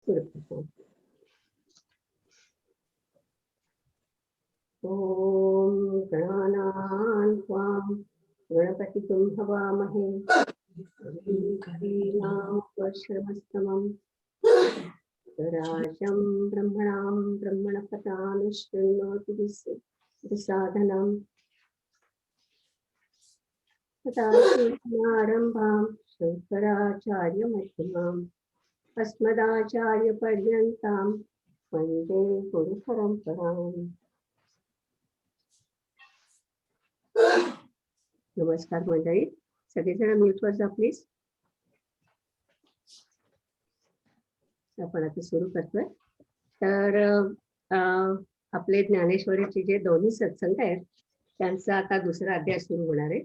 ओम गणानां त्वां गणपतिं हवामहे कवीनामुपश्रवस्तमं राजं ब्रह्मणां ब्रह्मणपदानुशृण्वोति साधनं तदारम्भां शङ्कराचार्यमध्यमाम् अस्मदाचार्यपर्यन्तां वन्दे गुरुपरम्पराम्. नमस्कार मंडळी, सगळेजण म्यूटवर जा प्लीज. आपण आता सुरू करतोय. तर आपले ज्ञानेश्वरीचे जे दोन्ही सत्संग आहेत त्यांचा आता दुसरा अध्याय सुरू होणार आहे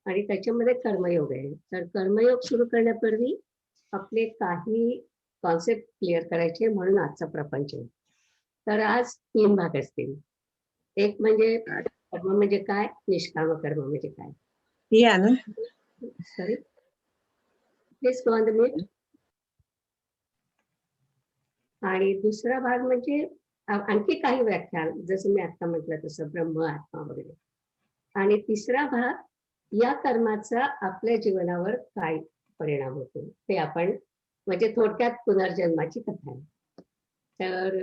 आणि त्याच्यामध्ये कर्मयोग आहे. तर कर्मयोग सुरू करण्यापूर्वी आपले काही कॉन्सेप्ट क्लिअर करायचे म्हणून आजचा प्रपंच आहे. तर आज 3 भाग असतील. एक म्हणजे कर्म म्हणजे काय, निष्काम कर्म म्हणजे काय. Sorry please go on the mute. आणि दुसरा भाग म्हणजे आणखी काही व्याख्यान, जसं मी आता म्हटलं तसं ब्रह्म आत्मा वगैरे. आणि तिसरा भाग या कर्माचा आपल्या जीवनावर काय परिणाम होतो ते आपण, म्हणजे थोडक्यात पुनर्जन्माची कथा आहे. तर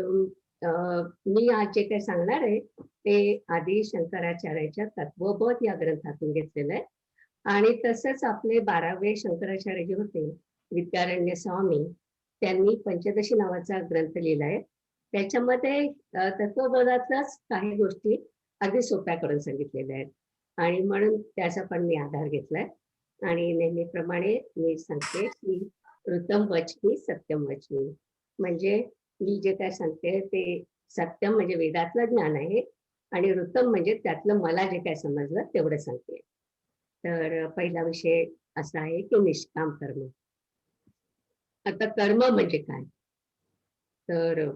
मी आज जे काही सांगणार आहे ते आदी शंकराचार्याच्या तत्वबोध या ग्रंथातून घेतलेलं आहे. आणि तसंच आपले 12वे शंकराचार्य जे होते विद्यारण्य स्वामी, त्यांनी पंचदशी नावाचा ग्रंथ लिहिलाय. त्याच्यामध्ये तत्वबोधातल्याच काही गोष्टी अगदी सोप्या करून सांगितलेल्या आहेत आणि म्हणून त्याचा पण मी आधार घेतलाय. आणि नेहमीप्रमाणे मी सांगते की ऋतम वचनी सत्यम वचनी, म्हणजे मी जे काय सांगते ते सत्यम म्हणजे वेदातलं ज्ञान आहे आणि ऋतम म्हणजे त्यातलं मला जे काय समजलं तेवढं सांगते. तर पहिला विषय असा आहे की निष्काम कर्म. आता कर्म म्हणजे काय, तर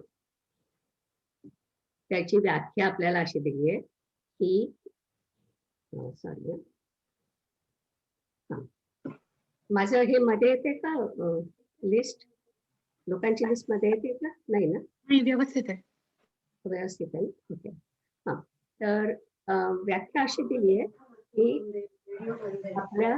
त्याची व्याख्या आपल्याला अशी दिली आहे की सॉरी माझं हे मध्ये येते का लिस्ट, लोकांची लिस्ट मध्ये येते का नाही ना? व्यवस्थित आहे, व्यवस्थित आहे. ओके. हा, तर व्याख्या अशी दिली आहे की आपल्या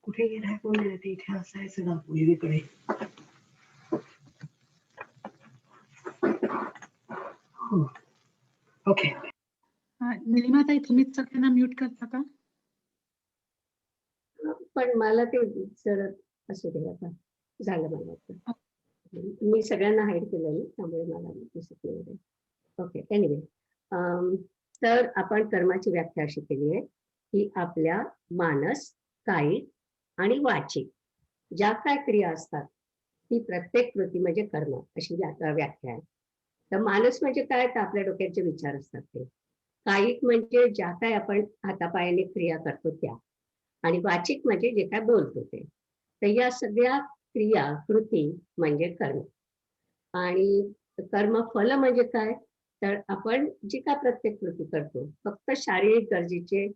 कुठे गेलाय कोण आहे ते, इथे असायचं ना पूर्वीकडे. ओके. निलिमाताई तुम्हीच सगळ्यांना म्यूट करता का? पण मला ते जर असू दे, आता झालं मला वाटतं. मी सगळ्यांना हाईड केलं त्यामुळे मला दिसत नाही. Okay, anyway. तर आपण कर्माची व्याख्या अशी केली आहे की आपल्या मानस, कायिक आणि वाचिक ज्या काय क्रिया असतात ती प्रत्येक कृती म्हणजे कर्म, अशी व्याख्या आहे. तर मानस म्हणजे काय, तर आपल्या डोक्यात जे विचार असतात ते. कायिक म्हणजे ज्या काय आपण हातापायाने क्रिया करतो त्या. आणि वाचिक म्हणजे जे काय बोलतो ते. तर या सगळ्या क्रिया कृती म्हणजे कर्म. आणि कर्म फल म्हणजे काय, तर आपण जी काय प्रत्येक कृती करतो फक्त शारीरिक गरजेचे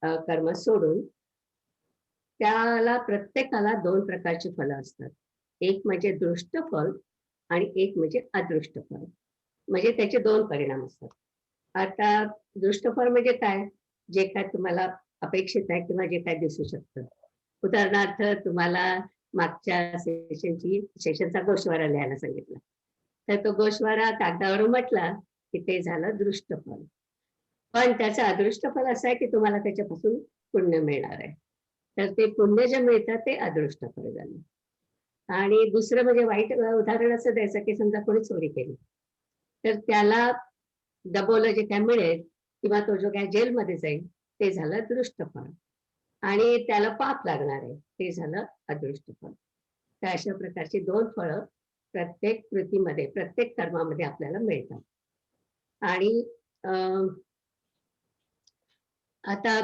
कर्म सोडून त्याला प्रत्येकाला 2 प्रकारचे फल असतात. एक म्हणजे दृष्ट फल आणि एक म्हणजे अदृष्ट फल, म्हणजे त्याचे 2 परिणाम असतात. आता दृष्ट फल म्हणजे काय, जे काय तुम्हाला अपेक्षित आहे किंवा जे काय दिसू शकतं. उदाहरणार्थ तुम्हाला मागच्या सेशनचा गोषवारा लिहायला सांगितला, तर तो गोषवारा कागदावर म्हटला की ते झालं दृष्ट फल. पण त्याचं अदृष्ट फल असं आहे की तुम्हाला त्याच्यापासून पुण्य मिळणार आहे. तर ते पुण्य जे मिळतं ते अदृष्ट फल झालं. आणि दुसरं म्हणजे वाईट उदाहरण असं द्यायचं की समजा कोणी चोरी केली तर त्याला दबोलं जे काय मिळेल किंवा तो जो काय जेलमध्ये जाईल ते झालं दृष्ट फल. आणि त्याला पाप लागणार आहे ते झालं अदृष्ट फल. तर अशा प्रकारची 2 फळं प्रत्येक कृतीमध्ये, प्रत्येक कर्मामध्ये आपल्याला मिळतात. आणि आता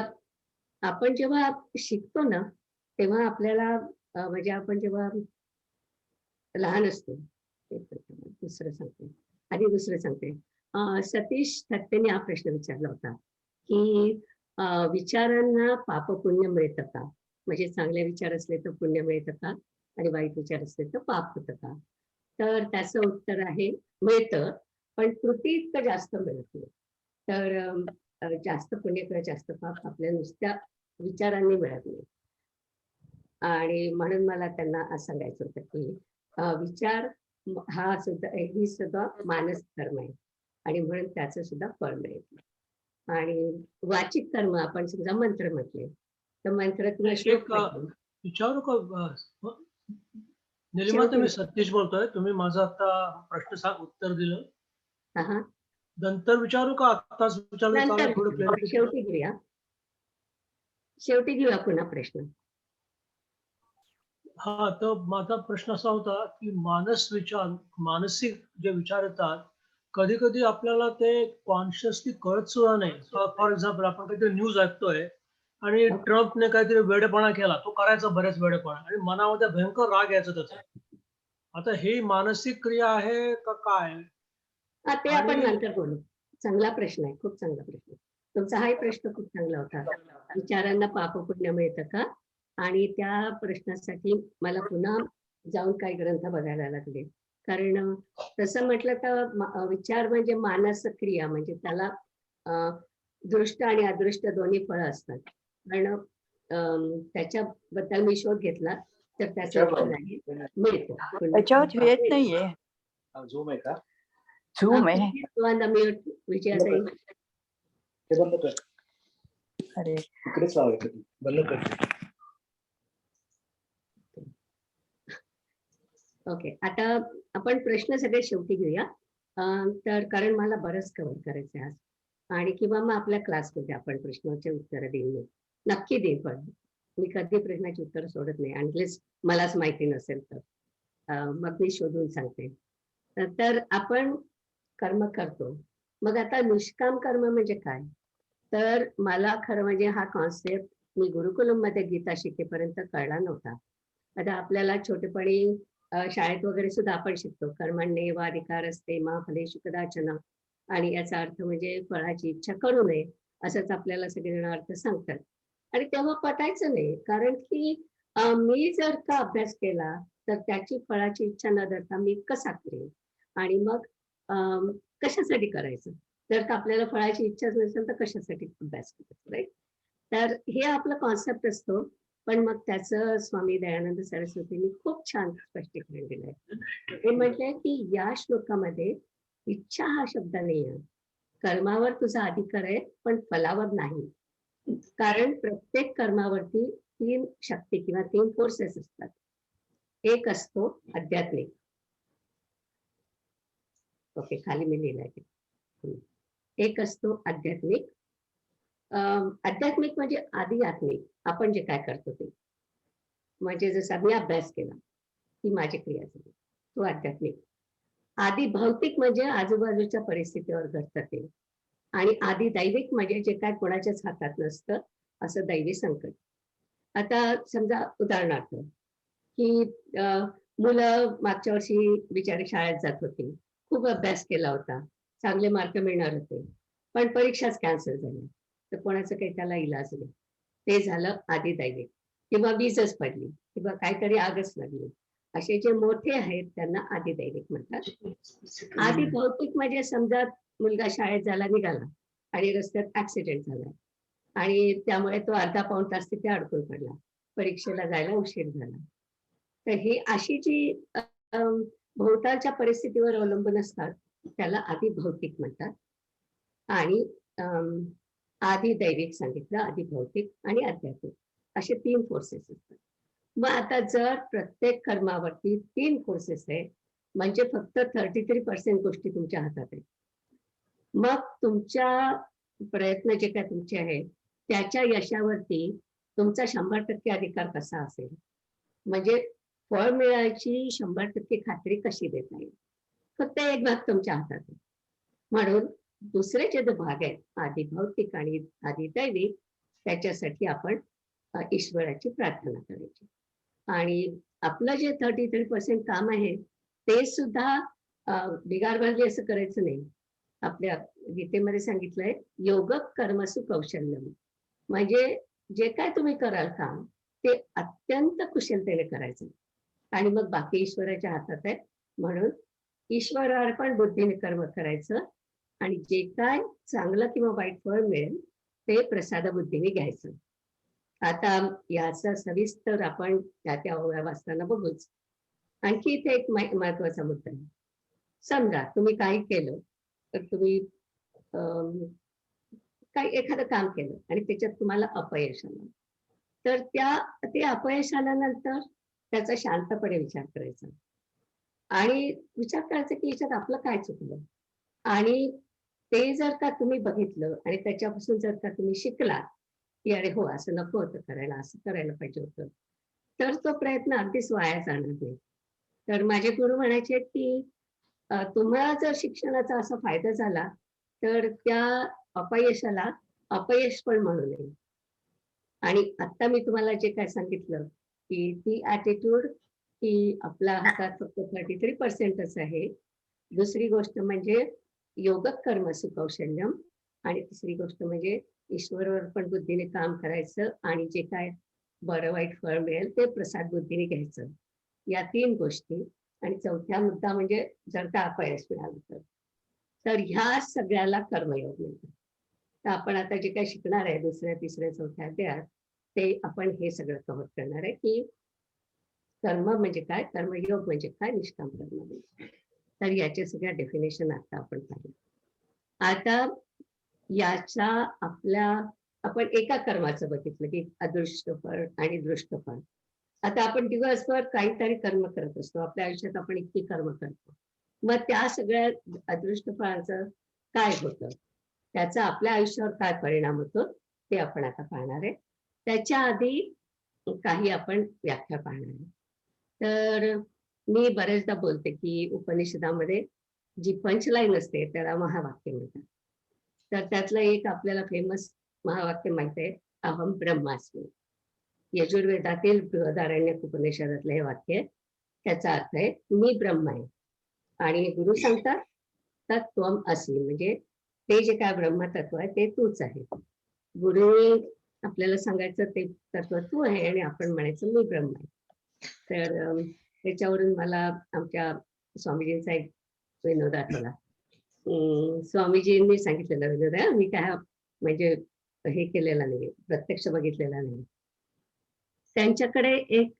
आपण जेव्हा शिकतो ना तेव्हा आपल्याला म्हणजे आपण जेव्हा लहान असतो, दुसरं सांगते. सतीश थत्तेने हा प्रश्न विचारला होता की विचारांना पाप पुण्य मिळतं का? म्हणजे चांगले विचार असले तर पुण्य मिळतं का आणि वाईट विचार असले तर पाप होतं का? तर त्याचं उत्तर आहे मिळतं, पण कृती इतकं जास्त मिळत नाही. तर जास्त पुण्य किंवा जास्त पाप आपल्या नुसत्या विचारांनी मिळत नाही. आणि म्हणून मला त्यांना असं सांगायचं होतं की विचार हा सुद्धा ही सुद्धा मानस कर्म आहे आणि म्हणून त्याचं सुद्धा फळ मिळेल. आणि वाचिक कर्म आपण समजा मंत्र म्हटले तर मंत्र किंवा श्लोक एक म्हटले. विचारू का निलिमा शेवटी मी सतीश बोलतोय. तुम्ही माझा आता प्रश्न सांग उत्तर दिलं. हा हा नंतर विचारू का आत्ताच विचारलं नंतर चालेल? थोडं क्लॅरिफिकेशन. शेवटी घेऊया. शेवटी घेऊया पुन्हा प्रश्न. हा, तर माझा प्रश्न असा होता की मानसिक जे विचार येतात, कधी कधी आपल्याला ते कॉन्शियसली कळत सुद्धा नाही. फॉर एक्झाम्पल आपण काहीतरी न्यूज ऐकतोय आणि ट्रम्पने काहीतरी वेडेपणा केला, तो करायचा बरेच वेडेपणा आणि मनामध्ये भयंकर राग यायचा त्याचा. आता ही मानसिक क्रिया आहे का काय? ते आपण आणि नंतर बोलू. चांगला प्रश्न आहे, खूप चांगला प्रश्न. तुमचा हाही प्रश्न खूप चांगला होता. विचारांना पाप पुण्य मिळतं का? आणि त्या प्रश्नासाठी मला पुन्हा जाऊन काही ग्रंथ बघायला लागले. कारण तसं म्हटलं तर विचार म्हणजे मानस क्रिया, म्हणजे त्याला दृष्ट आणि अदृष्ट दोन्ही फळं असतात. कारण त्याच्याबद्दल मी शोध घेतला तर त्याचं उत्तर आहे मिळतं. त्याच्यावर येत नाहीये. झूम आहे का? झूम आहे. म्यूट विजयाताई. ते बंद कर. अरे इकडेच लावायचं. बंद कर. ओके, आता आपण प्रश्न सगळे शेवटी घेऊया. तर कारण मला बरंच कव्हर करायचं आहे आज, आणि किंवा मग आपल्या क्लासमध्ये आपण प्रश्नाचे उत्तर देईन. नक्की देईन, पण मी कधी प्रश्नाची उत्तर सोडत नाही अनलेस मलाच माहिती नसेल तर. मग मी शोधून सांगते. तर आपण कर्म करतो. मग आता निष्काम कर्म म्हणजे काय? तर मला खरं म्हणजे हा कॉन्सेप्ट मी गुरुकुलम मध्ये गीता शिकेपर्यंत कळला नव्हता. आता आपल्याला छोटेपणी शाळेत वगैरे सुद्धा आपण शिकतो कर्मण्येव अधिकारस्ते मा फलेषु कदाचन, आणि याचा अर्थ म्हणजे फळाची इच्छा करू नये, असंच आपल्याला सगळेजण अर्थ सांगतात. आणि तेव्हा पटायचं नाही, कारण की मी जर का अभ्यास केला तर त्याची फळाची इच्छा न धरता मी कसा करेन, आणि मग कशासाठी करायचं? जर का आपल्याला फळाची इच्छाच नसेल तर कशासाठी अभ्यास करायचा, राईट? तर हे आपलं कॉन्सेप्ट असतो. पण मग त्याचं स्वामी दयानंद सरस्वतींनी खूप छान स्पष्टीकरण दिलंय. ते म्हटलंय की या श्लोकामध्ये इच्छा हा शब्द नाही आहे. कर्मावर तुझा अधिकार आहे पण फलावर नाही. कारण प्रत्येक कर्मावरती 3 शक्ती किंवा 3 फोर्सेस असतात. एक असतो आध्यात्मिक. ओके, खाली मी लिहिलंय. एक असतो आध्यात्मिक. आध्यात्मिक म्हणजे आधी आत्मिक, आपण जे काय करतो ते. म्हणजे जसा मी अभ्यास केला ही माझी क्रिया झाली, तो आध्यात्मिक. आधी भौतिक म्हणजे आजूबाजूच्या परिस्थितीवर घडतं ते. आणि आधी दैविक म्हणजे जे काय कोणाच्याच हातात नसतं, असं दैवी संकट. आता समजा उदाहरणार्थ की मुलं मागच्या वर्षी बिचारी शाळेत जात होती, खूप अभ्यास केला होता, चांगले मार्क मिळणार होते, पण परीक्षाच कॅन्सल झाल्या. तर कोणाचं काही त्याला इलाज नाही. ते झालं आधी दैविक. किंवा वीजच पडली किंवा काहीतरी आगच लागली, असे जे मोठे आहेत त्यांना आधी दैविक म्हणतात. आधी भौतिक म्हणजे समजा मुलगा शाळेत झाला, निघाला आणि रस्त्यात ऍक्सिडेंट झाला आणि त्यामुळे तो अर्धा पाऊण तास तिथे अडकून पडला, परीक्षेला जायला उशीर झाला. तर ही अशी जी भोवतालच्या परिस्थितीवर अवलंबून असतात त्याला आधी भौतिक म्हणतात. आणि आधी दैविक सांगितलं, आधी भौतिक आणि आध्यात्मिक, असे 3 फोर्सेस असतात. मग आता जर प्रत्येक कर्मावरती 3 फोर्सेस आहे म्हणजे फक्त 33% गोष्टी तुमच्या हातात आहेत. मग तुमच्या प्रयत्न जे काय तुमचे आहेत त्याच्या यशावरती तुमचा 100% अधिकार कसा असेल, म्हणजे फळ मिळायची 100% खात्री कशी देता येईल. फक्त एक भाग तुमच्या हातात आहे. म्हणून दुसरे जे भाग आहेत आधी भौतिक आणि आधी दैविक, त्याच्यासाठी आपण ईश्वराची प्रार्थना करायची. आणि आपलं जे 33% काम आहे ते सुद्धा बिगारबाजी असं करायचं नाही. आपल्या गीतेमध्ये सांगितलंय योग कर्मसु कौशल्यम. म्हणजे जे काय तुम्ही कराल काम ते अत्यंत कुशलतेने करायचं आणि मग बाकी ईश्वराच्या हातात आहे. म्हणून ईश्वरार्पण बुद्धीने कर्म करायचं आणि जे काय चांगलं किंवा वाईट फळ मिळेल ते प्रसाद बुद्धीने घ्यायचं. आता याचा सविस्तर आपण त्या ओव्या वाचताना बघूच. आणखी इथे एक महत्वाचा मुद्दा आहे. समजा तुम्ही काही केलं तर तुम्ही काही एखादं काम केलं आणि त्याच्यात तुम्हाला अपयश आलं, तर ते अपयश आल्यानंतर त्याचा शांतपणे विचार करायचा आणि विचार करायचा की याच्यात आपलं काय चुकलं, आणि ते जर का तुम्ही बघितलं आणि त्याच्यापासून जर का तुम्ही शिकला की अरे हो असं नको होतं करायला, असं करायला पाहिजे होतं, तर तो प्रयत्न अगदीच वाया जाणार नाही. तर माझे गुरु म्हणायचे की तुम्हाला जर शिक्षणाचा असा फायदा झाला तर त्या अपयशाला अपयश पण म्हणू नये. आणि आता मी तुम्हाला जे काय सांगितलं की ती ॲटिट्यूड की आपल्या हातात फक्त 33%च आहे. दुसरी गोष्ट म्हणजे योगक कर्म सुकौशल्यम, आणि तिसरी गोष्ट म्हणजे ईश्वरावर पण बुद्धीने काम करायचं आणि जे काय बरं वाईट फळ मिळेल ते प्रसाद बुद्धीने घ्यायचं. या 3 गोष्टी. आणि चौथा मुद्दा म्हणजे जर का अपयश मिळालं तर ह्या सगळ्याला कर्मयोग म्हणतात. तर आपण आता जे काही शिकणार आहे दुसऱ्या तिसऱ्या चौथ्या अध्यायात ते आपण हे सगळं कव्हर करणार आहे की कर्म म्हणजे काय, कर्मयोग म्हणजे काय, निष्काम कर्म म्हणजे काय. तर याचे सगळ्या डेफिनेशन आता आपण पाहिजे. आता याच्या आपण एका कर्माचं बघितलं की अदृष्ट फळ आणि दृष्ट फळ. आता आपण दिवसभर काहीतरी कर्म करत असतो, आपल्या आयुष्यात आपण इतकी कर्म करतो, मग त्या सगळ्या अदृष्ट फळाचं काय होतं, त्याचा आपल्या आयुष्यावर काय परिणाम होतो ते आपण आता पाहणार आहे. त्याच्या आधी काही आपण व्याख्या पाहणार आहे. तर मी बरेचदा बोलते की उपनिषदामध्ये जी पंचलाईन असते त्याला महावाक्य म्हणतात. तर त्यातलं एक आपल्याला फेमस महावाक्य माहित आहे, अहम ब्रह्मास्मी. यजुर्वेदातील बृहदारण्यक उपनिषदातलं हे वाक्य. त्याचा अर्थ आहे मी ब्रह्म आहे. आणि गुरु सांगतात तत्त्वम असि, म्हणजे ते जे काय ब्रह्मतत्व आहे ते तूच आहे. गुरुनी आपल्याला सांगायचं ते तत्व तू आहे आणि आपण म्हणायचं मी ब्रह्म आहे. तर त्याच्यावरून मला आमच्या स्वामीजींचा एक विनोद आठवला. स्वामीजींनी सांगितलेला विनोद आहे, मी काय म्हणजे हे केलेला नाही, प्रत्यक्ष बघितलेला नाही. त्यांच्याकडे एक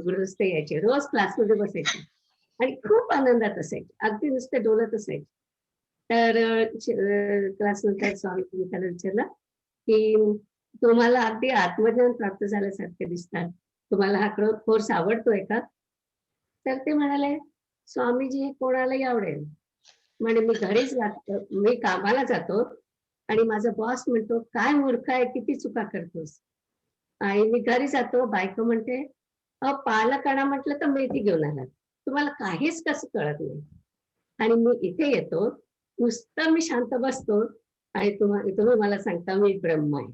गृहस्थ यायचे, रोज क्लासमध्ये बसायचे आणि खूप आनंदात असायचे, अगदी नुसते डोलत असायचे. तर क्लास नंतर स्वामीजींनी त्याला विचारलं की तुम्हाला अगदी आत्मज्ञान प्राप्त झाल्यासारखे दिसतात, तुम्हाला हा कोर्स आवडतोय का? तर ते म्हणाले स्वामीजी कोणालाही आवडेल, म्हणजे मी घरीच जातो, मी कामाला जातो आणि माझा बॉस म्हणतो काय मूर्ख आहे, किती चुका करतोस. आणि मी घरी जातो, बायको म्हणते पालकांना म्हटलं तर मेथी घेऊन आलात, तुम्हाला काहीच कसं कळत नाही. आणि मी इथे येतो, नुसतं मी शांत बसतो आणि तुम्ही मला सांगता मी ब्रह्म आहे.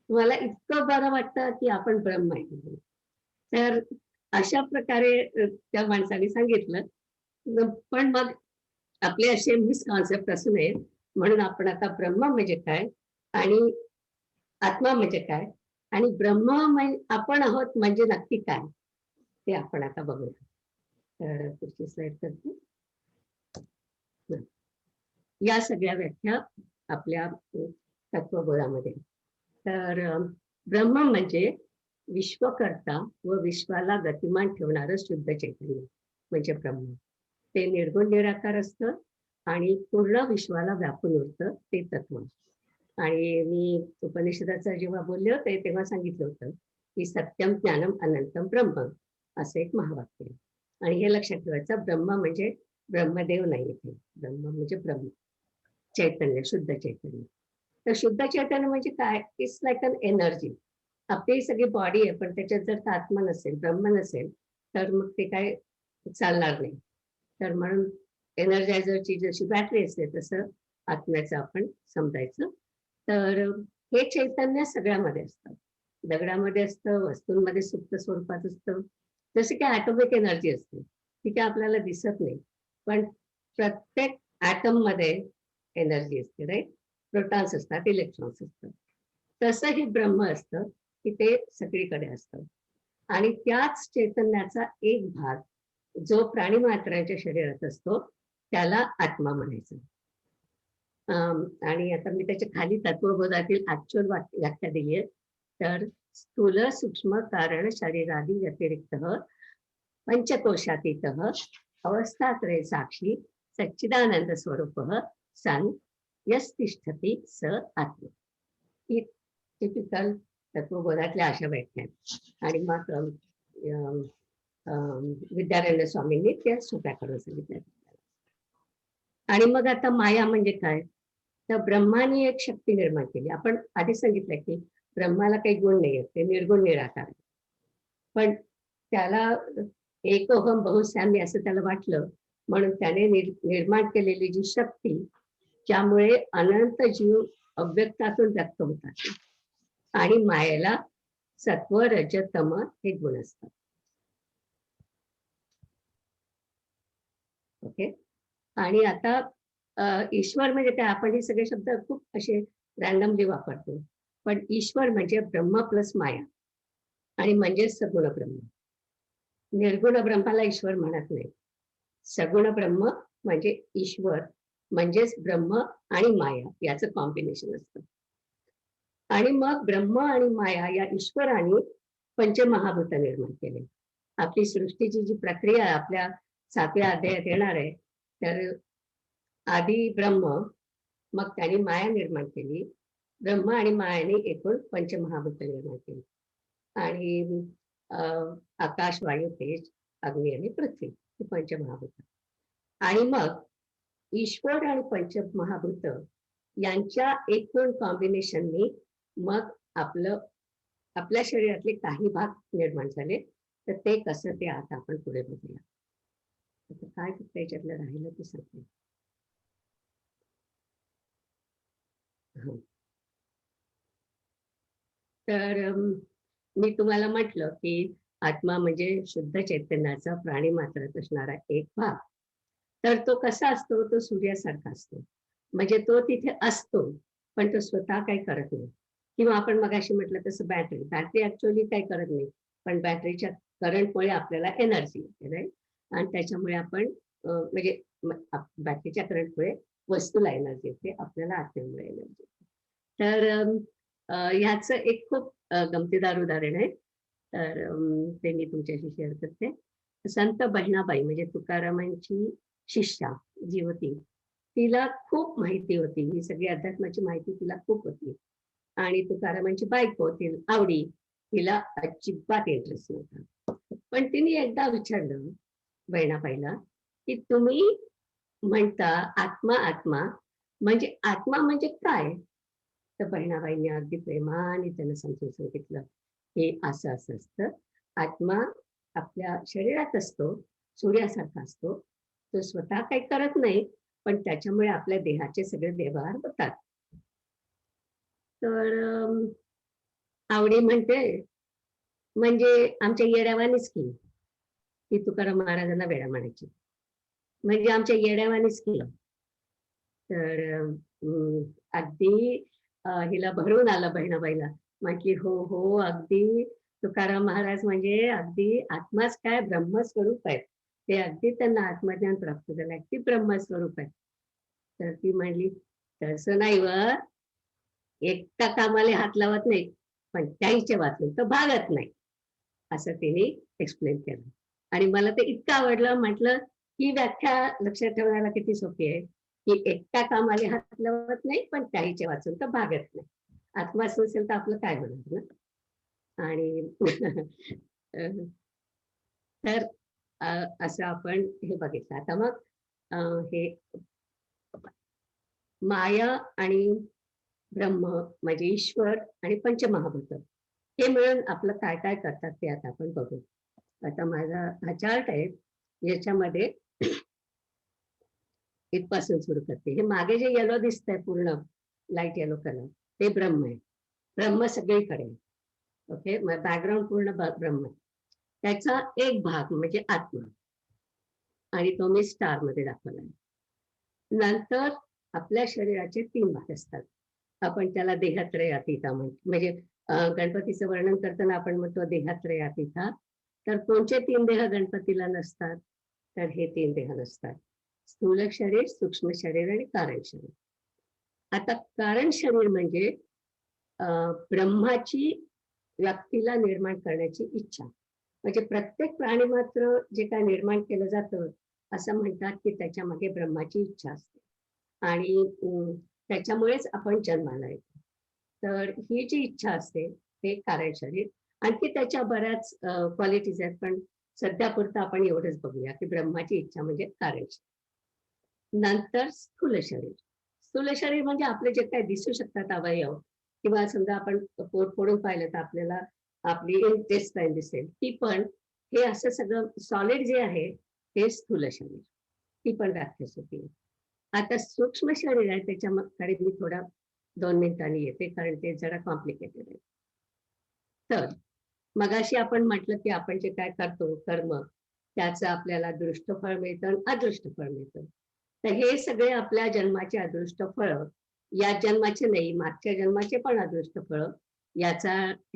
तुम्हाला इतकं बरं वाटतं की आपण ब्रह्म आहे. तर अशा प्रकारे त्या माणसाने सांगितलं. पण मग आपले असे मिसकॉन्सेप्ट असू नये, म्हणून आपण आता ब्रह्म म्हणजे काय आणि आत्मा म्हणजे काय आणि ब्रह्म आपण आहोत म्हणजे नक्की काय ते आपण आता बघूया. तर पुढची स्लाइड करते. या सगळ्या व्याख्या आपल्या तत्वबोधामध्ये. तर ब्रह्म म्हणजे विश्वकर्ता व विश्वाला गतिमान ठेवणारं शुद्ध चैतन्य म्हणजे ब्रह्म. ते निर्गुण निराकार असतं आणि पूर्ण विश्वाला व्यापून उरतं ते तत्व. आणि मी उपनिषदाचं जेव्हा बोलले होते तेव्हा सांगितलं होतं की सत्यम ज्ञानम अनंतम ब्रह्म असं एक महावाक्य आहे. आणि हे लक्षात ठेवायचं, ब्रह्म म्हणजे ब्रह्मदेव नाही, इथे ब्रह्म म्हणजे ब्रह्म चैतन्य, शुद्ध चैतन्य. तर शुद्ध चैतन्य म्हणजे काय, इट्स लाईक अन एनर्जी. आपली सगळी बॉडी आहे पण त्याच्यात जर आत्मा नसेल, ब्रह्म नसेल तर मग ते काय चालणार नाही. तर म्हणून एनर्जायझरची जशी बॅटरी असते तसं आत्म्याचं आपण समजायचं. तर हे चैतन्य सगळ्यामध्ये असतं, दगडामध्ये असतं, वस्तूंमध्ये सुप्त स्वरूपात असतं. जसे की ॲटॉमिक एनर्जी असते, ती काय आपल्याला दिसत नाही पण प्रत्येक ॲटम मध्ये एनर्जी असते, राईट. प्रोटॉन्स असतात, इलेक्ट्रॉन्स असतात. तसं हे ब्रह्म असतं की ते सगळीकडे असतं. आणि त्याच चैतन्याचा एक भाग जो प्राणी मात्रांच्या शरीरात असतो त्याला आत्मा म्हणायचं. आणि आता मी त्याच्या खाली तत्वबोधातील ऍक्च्युअल व्याख्या दिली आहे. तर स्थूल सूक्ष्म कारण शरीरादी व्यतिरिक्त पंचकोशातीत अवस्थात्रय साक्षी सच्चिदानंद स्वरूप सन यस्तिष्ठती स आत्मा. ही टिपिकल तत्वबोधातल्या अशा व्याख्या आहेत. आणि मग विद्यारण्य स्वामींनी त्या सोप्या करून सांगितल्या. आणि मग आता माया म्हणजे काय, तर ब्रह्माने एक शक्ती निर्माण केली. आपण आधी सांगितलं की ब्रह्माला काही गुण नाही आहेत, ते निर्गुण निराकार आहे. पण त्याला एकोहम बहुश्यामी असं त्याला वाटलं, म्हणून त्याने निर्माण केलेली जी शक्ती, ज्यामुळे अनंत जीव अव्यक्तातून व्यक्त होतात. आणि मायेला सत्व रज तम हे गुण असतात. ओके. आणि आता ईश्वर म्हणजे काय, आपण हे सगळे शब्द खूप असे रॅन्डमली वापरतो, पण ईश्वर म्हणजे ब्रह्म प्लस माया आणि म्हणजेच सगुण ब्रह्म. निर्गुण ब्रह्माला ईश्वर म्हणत नाही. सगुण ब्रह्म म्हणजे ईश्वर म्हणजेच ब्रह्म आणि माया याचं कॉम्बिनेशन असतं. आणि मग ब्रह्म आणि माया या ईश्वराने पंचमहाभूत निर्माण केले. आपली सृष्टीची जी प्रक्रिया आपल्या 7व्या अध्यायात येणार आहे, तर आधी ब्रह्म, मग त्याने माया निर्माण केली. ब्रह्म आणि मायाने एकूण पंचमहाभूत निर्माण केली. आणि आकाश, वायू, तेज, अग्नी आणि पृथ्वी हे पंचमहाभूत. आणि मग ईश्वर आणि पंचमहाभूत यांच्या एकूण कॉम्बिनेशननी मग आपल्या शरीरातले काही भाग निर्माण झाले. तर ते कसं, ते आता आपण पुढे बघूया. आता काय फक्त याच्यातलं राहिलं ते सांगते. तर मी तुम्हाला म्हटलं की आत्मा म्हणजे शुद्ध चैतन्याचा प्राणी मात्रात असणारा एक भाग. तर तो कसा असतो, तो सूर्यासारखा असतो. म्हणजे तो तिथे असतो पण तो स्वतः काही करत नाही. किंवा आपण मगाशी म्हटलं तसं बॅटरी ऍक्च्युअली काही करत नाही, पण बॅटरीच्या करंटमुळे आपल्याला एनर्जी येते, राईट. आणि त्याच्यामुळे आपण म्हणजे बॅटरीच्या करंटमुळे वस्तूला एनर्जी येते, आपल्याला आत्म्यामुळे एनर्जी येते. तर ह्याचं एक खूप गमतीदार उदाहरण आहे. तर ते मी तुमच्याशी शेअर करते. संत बहिणाबाई म्हणजे तुकारामांची शिष्या जी होती, तिला खूप माहिती होती, ही सगळी अध्यात्माची माहिती तिला खूप होती. आणि तुकारामांची बायको आवडी, तिला अजिबात इंटरेस्ट नव्हता. पण तिने एकदा विचारलं बहिणाबाईला की तुम्ही म्हणता आत्मा आत्मा, म्हणजे आत्मा म्हणजे काय. तर बहिणाबाईंनी अगदी प्रेमाने त्यांना समजून सांगितलं की असं असं असतं. आत्मा आपल्या शरीरात असतो, सूर्यासारखा असतो. तो स्वतः काही करत नाही, पण त्याच्यामुळे आपल्या देहाचे सगळे व्यवहार होतात. तर आवडी म्हणते म्हणजे आमच्या येड्यावानीच की, ती तुकाराम महाराजांना वेडा म्हणायची, म्हणजे आमच्या येड्यावानीच केलं. तर अगदी हिला भरून आलं बहिणाबाईला. म्हटली हो हो, अगदी तुकाराम महाराज म्हणजे अगदी आत्माच काय ब्रह्मस्वरूप आहेत. ते अगदी त्यांना आत्मज्ञान प्राप्त झालं, अगदी ब्रह्मस्वरूप आहे. तर ती म्हणली तसं नाही व, एकटा कामाला हात लावत नाही, पण त्याहीच्या वाचून तर भागत नाही, असं तिने एक्सप्लेन केलं. आणि मला ते इतकं आवडलं. म्हटलं ही व्याख्या लक्षात ठेवायला किती सोपी आहे की एकटा कामाला हात लावत नाही, पण त्याहीच्या वाचून तर भागत नाही. आत्माच नसेल तर आपलं काय होणार ना. आणि तर असं आपण हे बघितलं. आता मग हे माया आणि ब्रह्म म्हणजे ईश्वर आणि पंचमहाभूत हे मिळून आपलं काय काय करतात ते आता आपण बघू. आता माझा हा चार्ट आहे, याच्यामध्ये इथपासून सुरू करते. हे मागे जे येलो दिसतंय पूर्ण लाईट येलो कलर, ते ब्रह्म आहे. ब्रह्म सगळीकडे. ओके, बॅकग्राऊंड पूर्ण ब्रह्म आहे. त्याचा एक भाग म्हणजे आत्मा, आणि तो मी स्टार मध्ये दाखवला आहे. नंतर आपल्या शरीराचे 3 भाग असतात. आपण त्याला देहात्रय अतिथा म्हणजे गणपतीचं वर्णन करताना आपण म्हणतो देहात्रय अतिथा. तर कोणते 3 देह गणपतीला नसतात? तर हे 3 देह नसतात, स्थूल शरीर, सूक्ष्म शरीर आणि कारण शरीर. आता कारण शरीर म्हणजे ब्रह्माची व्यक्तीला निर्माण करण्याची इच्छा. म्हणजे प्रत्येक प्राणी मात्र जे काय निर्माण केलं जातं असं म्हणतात की त्याच्या मागे ब्रह्माची इच्छा असते आणि त्याच्यामुळेच आपण जन्माला येतो. तर ही जी इच्छा असते ते कारण शरीर. आणखी त्याच्या बऱ्याच क्वालिटीज आहेत, पण सध्या पुरतं आपण एवढंच बघूया की ब्रह्माची इच्छा म्हणजे कारण शरीर. नंतर स्थूल शरीर. स्थूल शरीर म्हणजे आपले जे काय दिसू शकतात अवयव, किंवा समजा आपण पोट फोडून पाहिलं तर आपल्याला आपली इंटेस्टाईन दिसेल, ती पण हे असं सगळं सॉलिड जे आहे हे स्थूल शरीर. ती पण व्याख्या सोपी आहे. आता सूक्ष्म शरीर आहे त्याच्याकडे मी थोडा 2 मिनिटांनी येते, कारण ते जरा कॉम्प्लिकेटेड आहे. तर मगाशी आपण म्हटलं की आपण जे काय करतो कर्म, त्याचं आपल्याला दृष्ट फळ मिळतं आणि अदृष्ट फळ मिळतं. तर हे सगळे आपल्या जन्माचे अदृष्ट फळ, या जन्माचे नाही मागच्या जन्माचे पण अदृष्ट फळ, याचा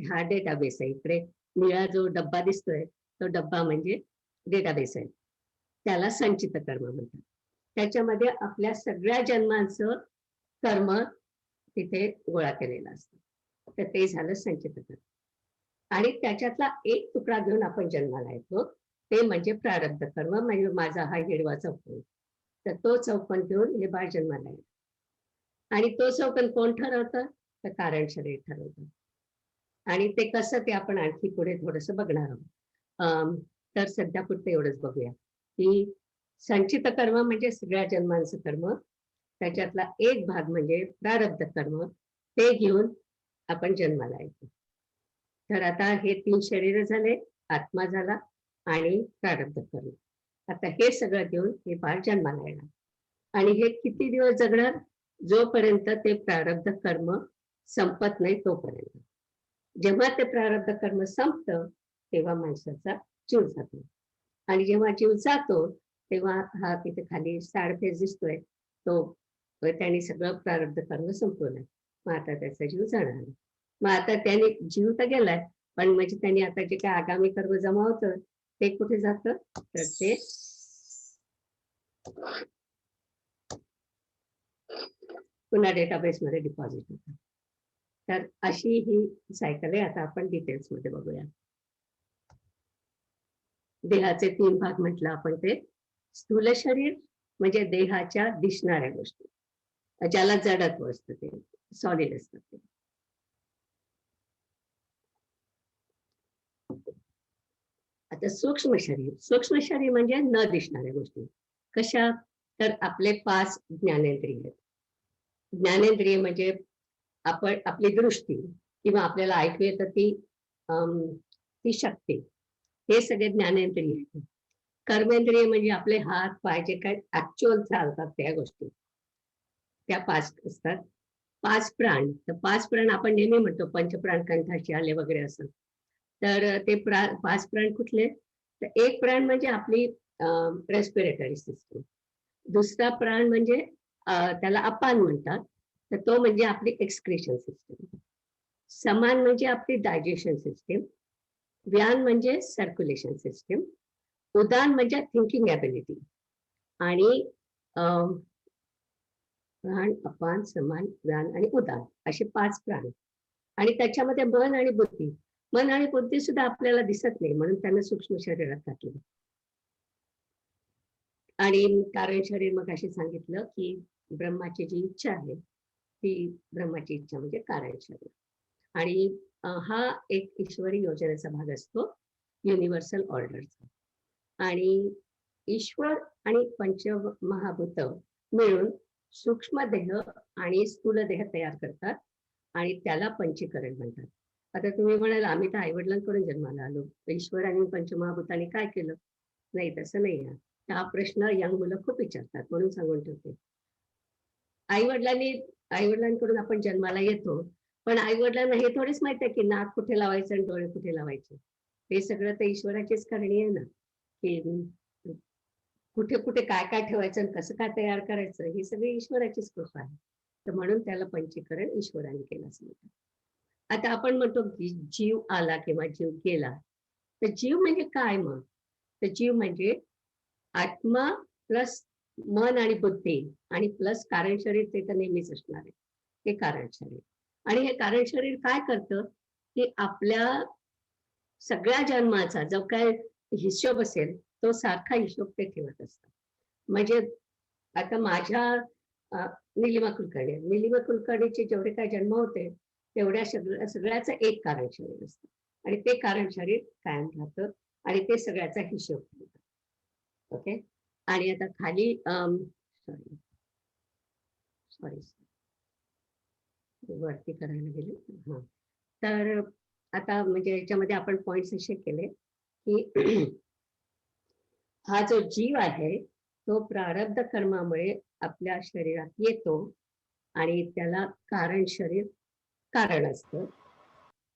हा डेटाबेस आहे. इकडे निळा जो डब्बा दिसतोय तो डब्बा म्हणजे डेटाबेस आहे, त्याला संचित कर्म म्हणतात. त्याच्यामध्ये आपल्या सगळ्या जन्मांचं कर्म तिथे गोळा केलेलं असतं. तर ते झालं संचित कर्म. आणि त्याच्यातला एक तुकडा घेऊन आपण जन्माला येतो, ते म्हणजे प्रारब्ध कर्म. म्हणजे माझा हा हिरवा चौकोन, तर तो चौकोन घेऊन हे बाळ जन्माला येतं. आणि तो चौकोन कोण ठरवतं? तर कारण शरीर ठरवतं. आणि ते कसं ते आपण आणखी पुढे थोडस बघणार आहोत. तर सध्या पुढे एवढंच बघूया की संचित कर्म म्हणजे सगळ्या जन्मांचं कर्म, त्याच्यातला एक भाग म्हणजे प्रारब्ध कर्म, ते घेऊन आपण जन्माला येतो. तर आता हे 3 शरीर झाले, आत्मा झाला आणि प्रारब्ध कर्म. आता हे सगळं घेऊन हे बाळ जन्माला येणार. आणि हे किती दिवस जगणार? जोपर्यंत ते प्रारब्ध कर्म संपत नाही तोपर्यंत. जेव्हा ते प्रारब्ध कर्म संपतं तेव्हा माणसाचा जीव जातो. आणि जेव्हा जीव जातो तेव्हा हा तिथे खाली सॅड फेस दिसतोय, तो त्याने सगळं प्रारब्ध कर्म संपवलंय. मग आता त्याचा जीव जाणार. मग आता त्याने जीव तर गेलाय, पण म्हणजे त्यांनी आता जे काय आगामी कर्म जमा होतं ते कुठे जातं? तर ते पुन्हा डेटाबेस मध्ये डिपॉझिट होतं. तर अशी ही सायकल आहे. आता आपण डिटेल्स मध्ये बघूया. देहाचे 3 भाग म्हटलं आपण. ते स्थूल शरीर म्हणजे देहाच्या दिसणाऱ्या गोष्टी, ज्याला जडत्व असतं, ते सॉलिड असतात ते. आता सूक्ष्म शरीर. सूक्ष्म शरीर म्हणजे न दिसणाऱ्या गोष्टी. कशा? तर आपले 5 ज्ञानेंद्रिय आहेत. ज्ञानेंद्रिय म्हणजे आपण आपली दृष्टी किंवा आपल्याला ऐकू येतं ती शक्ती, हे सगळे ज्ञानेंद्रिय आहेत. कर्मेंद्रिय म्हणजे आपले हात पाय जे काय ऍक्च्युअल चालतात त्या गोष्टी, त्या 5 असतात. 5 प्राण. तर 5 प्राण आपण नेहमी म्हणतो पंचप्राण कंठाशी आले वगैरे असं. तर ते 5 प्राण कुठले? तर एक प्राण म्हणजे आपली रेस्पिरेटरी सिस्टम. दुसरा प्राण म्हणजे त्याला अपान म्हणतात, तर तो म्हणजे आपली एक्सक्रिशन सिस्टम. समान म्हणजे आपली डायजेशन सिस्टीम. व्यान म्हणजे सर्क्युलेशन सिस्टीम. उदान म्हणजे थिंकिंग ॲबिलिटी. आणि प्राण, अपान, समान, व्यान आणि उदान असे 5 प्राण. आणि त्याच्यामध्ये मन आणि बुद्धी. मन आणि बुद्धी सुद्धा आपल्याला दिसत नाही, म्हणून त्यांना सूक्ष्म शरीरात घातलं. आणि कारण शरीर मग असे सांगितलं की ब्रह्माची जी इच्छा आहे ती ब्रह्माची इच्छा म्हणजे कारण शरीर. आणि हा एक ईश्वरी योजनेचा भाग असतो, युनिव्हर्सल ऑर्डरचा. आणि ईश्वर आणि पंचमहाभूत मिळून सूक्ष्म देह आणि स्थूल देह तयार करतात आणि त्याला पंचीकरण म्हणतात. आता तुम्ही म्हणाल आम्ही तर आईवडिलांकडून जन्माला आलो, ईश्वर आणि पंचमहाभूतांनी काय केलं? नाही, तसं नाही आहे. हा प्रश्न यंग मुलं खूप विचारतात, म्हणून सांगून ठेवते. आईवडिलांकडून आपण जन्माला येतो, पण आईवडिलांना हे थोडेच माहित आहे की नाक कुठे लावायचं आणि डोळे कुठे लावायचे. हे सगळं तर ईश्वराचीच करणी आहे ना, की कुठे कुठे काय काय ठेवायचं आणि कसं काय तयार करायचं, ही सगळी ईश्वराचीच कृपा आहे. तर म्हणून त्याला पंचीकरण ईश्वराने केलं असं म्हणतात. आता आपण म्हणतो की जीव आला किंवा जीव गेला, तर जीव म्हणजे काय मग? तर जीव म्हणजे आत्मा प्लस मन आणि बुद्धी आणि प्लस कारण शरीर, ते तर नेहमीच असणार आहे, ते कारण शरीर. आणि हे कारण शरीर काय करतं की आपल्या सगळ्या जन्माचा जो काय हिशोब असेल तो सारखा हिशोब ते ठेवत असतं. म्हणजे आता माझ्या निलिमा कुलकर्णीचे जेवढे काय जन्म होते तेवढ्या सगळ्याचं एक कारण शरीर असतं आणि ते कारण शरीर कायम राहतं आणि ते सगळ्याचा हिशोब ठेवतं. ओके. आणि आता खाली सॉरी सॉरी वरती करायला गेले. हा, तर आता म्हणजे याच्यामध्ये आपण पॉइंट्स असे केले की हा जो जीव आहे तो प्रारब्ध कर्मामुळे आपल्या शरीरात येतो आणि त्याला कारण शरीर कारण असतं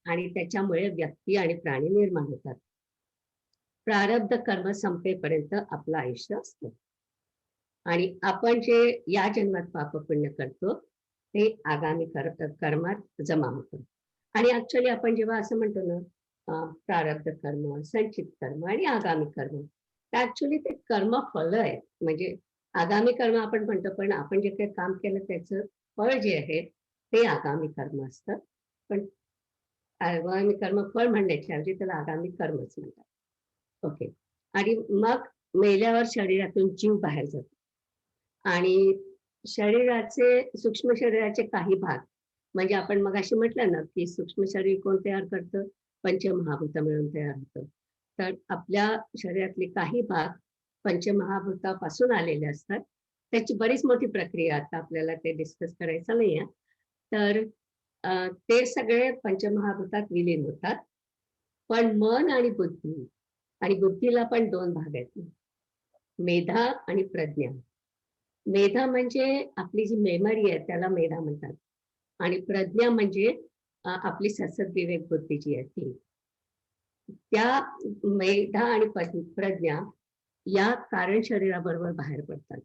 आणि त्याच्यामुळे व्यक्ती आणि प्राणी निर्माण होतात. प्रारब्ध कर्म संपेपर्यंत आपलं आयुष्य असतं आणि आपण जे या जन्मात पाप पुण्य करतो ते आगामी कर्मात जमा होतं. आणि ऍक्च्युअली आपण जेव्हा असं म्हणतो ना प्रारब्ध कर्म, संचित कर्म आणि आगामी कर्म, ऍक्च्युअली ते कर्म फळ आहे. म्हणजे आगामी कर्म आपण म्हणतो, पण आपण जे काही काम केलं त्याचं फळ जे आहे ते आगामी कर्म असतं. पण आगामी कर्म फळ म्हणण्याच्या ऐवजी त्याला आगामी कर्मच म्हणतात. ओके. आणि मग मेल्यावर शरीरातून जीव बाहेर जातो आणि शरीराचे सूक्ष्म शरीराचे काही भाग, म्हणजे आपण मगाशी म्हटलं ना की सूक्ष्म शरीर कोण तयार करतं? पंचमहाभूत मिळून तयार होतं. तर आपल्या शरीरातले काही भाग पंचमहाभूतापासून आलेले असतात. त्याची बरीच मोठी प्रक्रिया, आता आपल्याला ते डिस्कस करायचं नाहीये. तर ते सगळे पंचमहाभूतात विलीन होतात. पण मन आणि बुद्धी, आणि बुद्धीला पण दोन भाग आहेत, मेधा आणि प्रज्ञा. मेधा म्हणजे आपली जी मेमरी आहे त्याला मेधा म्हणतात आणि प्रज्ञा म्हणजे आपली सतत विवेक बुद्धी जी आहे ती. त्या मेधा आणि प्रज्ञा या कारण शरीराबरोबर बाहेर पडतात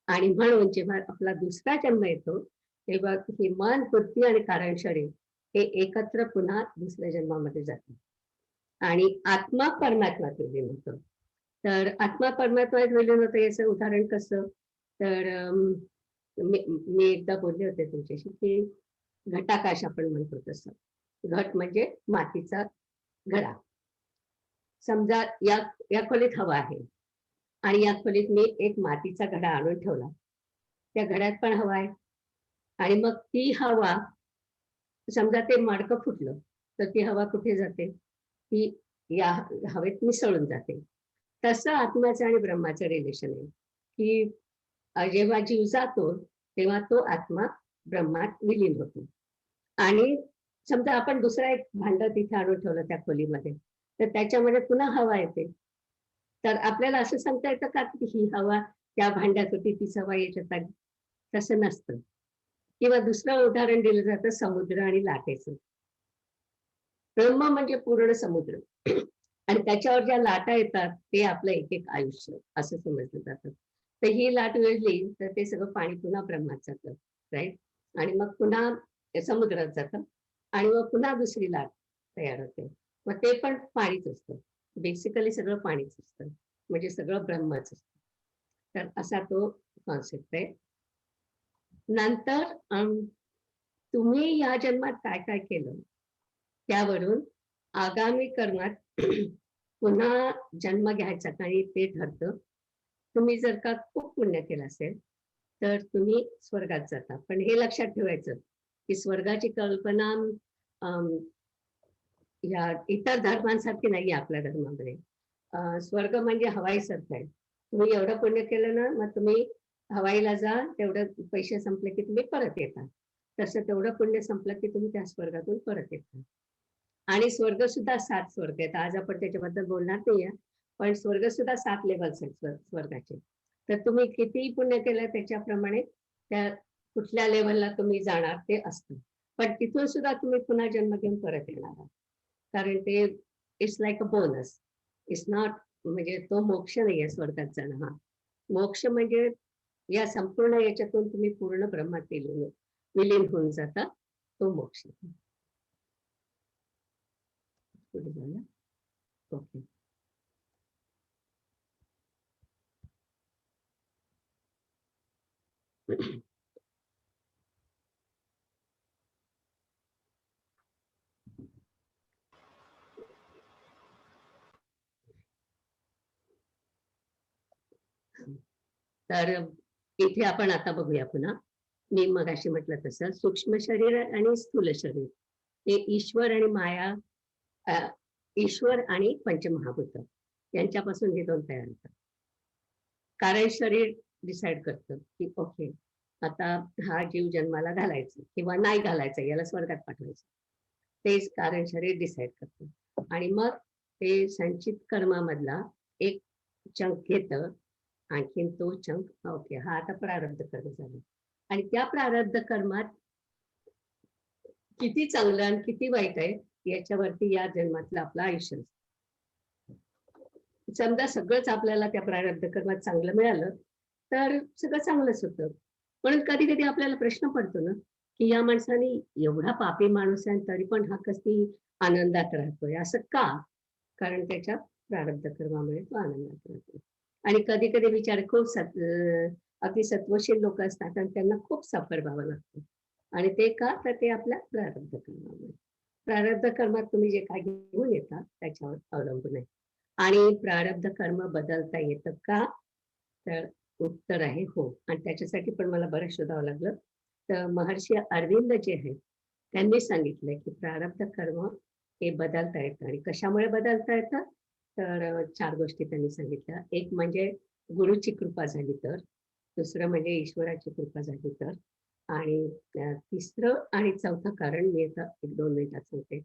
आणि म्हणून जेव्हा आपला दुसरा जन्म येतो तेव्हा हे मन, बुद्धी आणि कारण शरीर हे एकत्र पुन्हा दुसऱ्या जन्मामध्ये जातात आणि आत्मा परमात्म्यात विलीन होतो. तर आत्मा परमात्म्यात विलीन होतं याचं उदाहरण कसं? तर मी एकदा बोलले होते तुमच्याशी की घटाकाश आपण म्हणतो तसं. घट म्हणजे मातीचा घडा. समजा या खोलीत हवा आहे आणि या खोलीत मी एक मातीचा घडा आणून ठेवला, त्या घड्यात पण हवा आहे आणि मग ती हवा, समजा ते मडकं फुटलं तर ती हवा कुठे जाते? ती या हवेत मिसळून जाते. तसं आत्म्याचं आणि ब्रह्माचं रिलेशन आहे की जेव्हा जीव जातो तेव्हा तो आत्मा ब्रह्मात विलीन होतो आणि समजा आपण दुसरा एक भांड तिथे आणून ठेवलं त्या खोलीमध्ये, तर त्याच्यामध्ये पुन्हा हवा येते. तर आपल्याला असं सांगता येतं का की ही हवा त्या भांड्यात होती तीच हवा याच्यात आली? तसं नसतं. किंवा दुसरं उदाहरण दिलं जातं समुद्र आणि लाटेचं. ब्रह्म म्हणजे पूर्ण समुद्र आणि त्याच्यावर ज्या लाटा येतात ते आपलं एक एक आयुष्य असं समजलं जातं. तर ही लाट वेळली तर ते सगळं पाणी पुन्हा ब्रह्मात जातं, राईट? आणि मग पुन्हा समुद्रात जातं आणि मग पुन्हा दुसरी लाट तयार होते. मग ते पण पाणीच असतं. बेसिकली सगळं पाणीच असतं, म्हणजे सगळं ब्रह्मच असतं. तर असा तो कॉन्सेप्ट आहे. नंतर तुम्ही या जन्मात काय काय केलं त्यावरून आगामी कर्मात पुन्हा जन्म घ्यायचा आणि ते ठरतं. तुम्ही जर का खूप पुण्य केलं असेल तर तुम्ही स्वर्गात जाता. पण हे लक्षात ठेवायचं की स्वर्गाची कल्पना या इतर धर्मांसारखी नाही आपल्या धर्मामध्ये. स्वर्ग म्हणजे हवाईसारखं आहे. तुम्ही एवढं पुण्य केलं ना, मग तुम्ही हवाईला जा, तेवढं पैसे संपले की तुम्ही परत येता. तसं तेवढं पुण्य संपलं की तुम्ही त्या स्वर्गातून परत येता. आणि स्वर्ग सुद्धा 7 स्वर्ग आहेत. आज आपण त्याच्याबद्दल बोलणार नाहीये, पण स्वर्ग सुद्धा 7 लेवल्स आहेत स्वर्गाचे. तर तुम्ही कितीही पुण्य केलं त्याच्याप्रमाणे त्या कुठल्या लेवलला तुम्ही जाणार ते असतं. पण तिथून सुद्धा तुम्ही पुन्हा जन्म घेऊन परत येणार आहात. कारण ते it's like a bonus. It's not, म्हणजे तो मोक्ष नाहीये स्वर्गात जाणं. हा मोक्ष म्हणजे या संपूर्ण याच्यातून तुम्ही पूर्ण ब्रह्मात विलीन होऊन जातात तो मोक्ष. पुढे जाऊया. ओके. तर इथे आपण आता बघूया पुन्हा. मी मगाशी म्हटलं तसं सूक्ष्म शरीर आणि स्थूल शरीर हे ईश्वर आणि माया, ईश्वर आणि पंचमहाभूत यांच्यापासून हे दोन तयार होतात. कारण शरीर डिसाइड करतं की ओके आता हा जीव जन्माला घालायचा किंवा नाही घालायचा, याला स्वर्गात पाठवायचं, तेच कारण शरीर डिसाइड करतं. आणि मग ते संचित कर्मामधला एक चंक घेतं, आणखीन तो चंक ओके हा आता प्रारब्ध कर्म झाला. आणि त्या प्रारब्ध कर्मात किती चांगलं आणि किती वाईट आहे याच्यावरती या जन्मातलं आपलं आयुष्य असतं. समजा सगळंच आपल्याला त्या प्रारब्ध कर्मात चांगलं मिळालं तर सगळं चांगलंच होतं. म्हणून कधी कधी आपल्याला प्रश्न पडतो ना की या माणसाने एवढा पापी माणूस आहे तरी पण हा कशी आनंदात राहतोय, असं का? कारण त्याच्या प्रारब्ध कर्मामुळे तो आनंदात राहतो. आणि कधी कधी विचार खूप अगदी सत्वशील लोक असतात आणि त्यांना खूप सफर व्हावं लागतं. आणि ते का? तर ते आपल्या प्रारब्ध कर्मामुळे. प्रारब्ध कर्मात तुम्ही जे काही घेऊन येतात त्याच्यावर अवलंबून आहे. आणि प्रारब्ध कर्म बदलता येतं का? तर उत्तर आहे हो. आणि त्याच्यासाठी पण मला बरं शोधावं लागलं. तर महर्षी अरविंद जे आहेत त्यांनी सांगितलंय की प्रारब्ध कर्म हे बदलता येतं. आणि कशामुळे बदलता येतं? तर 4 गोष्टी त्यांनी सांगितल्या. एक म्हणजे गुरुची कृपा झाली तर, दुसरं म्हणजे ईश्वराची कृपा झाली तर, आणि तिसरं आणि चौथं कारण मी आता 1-2 मिनिटात सांगते.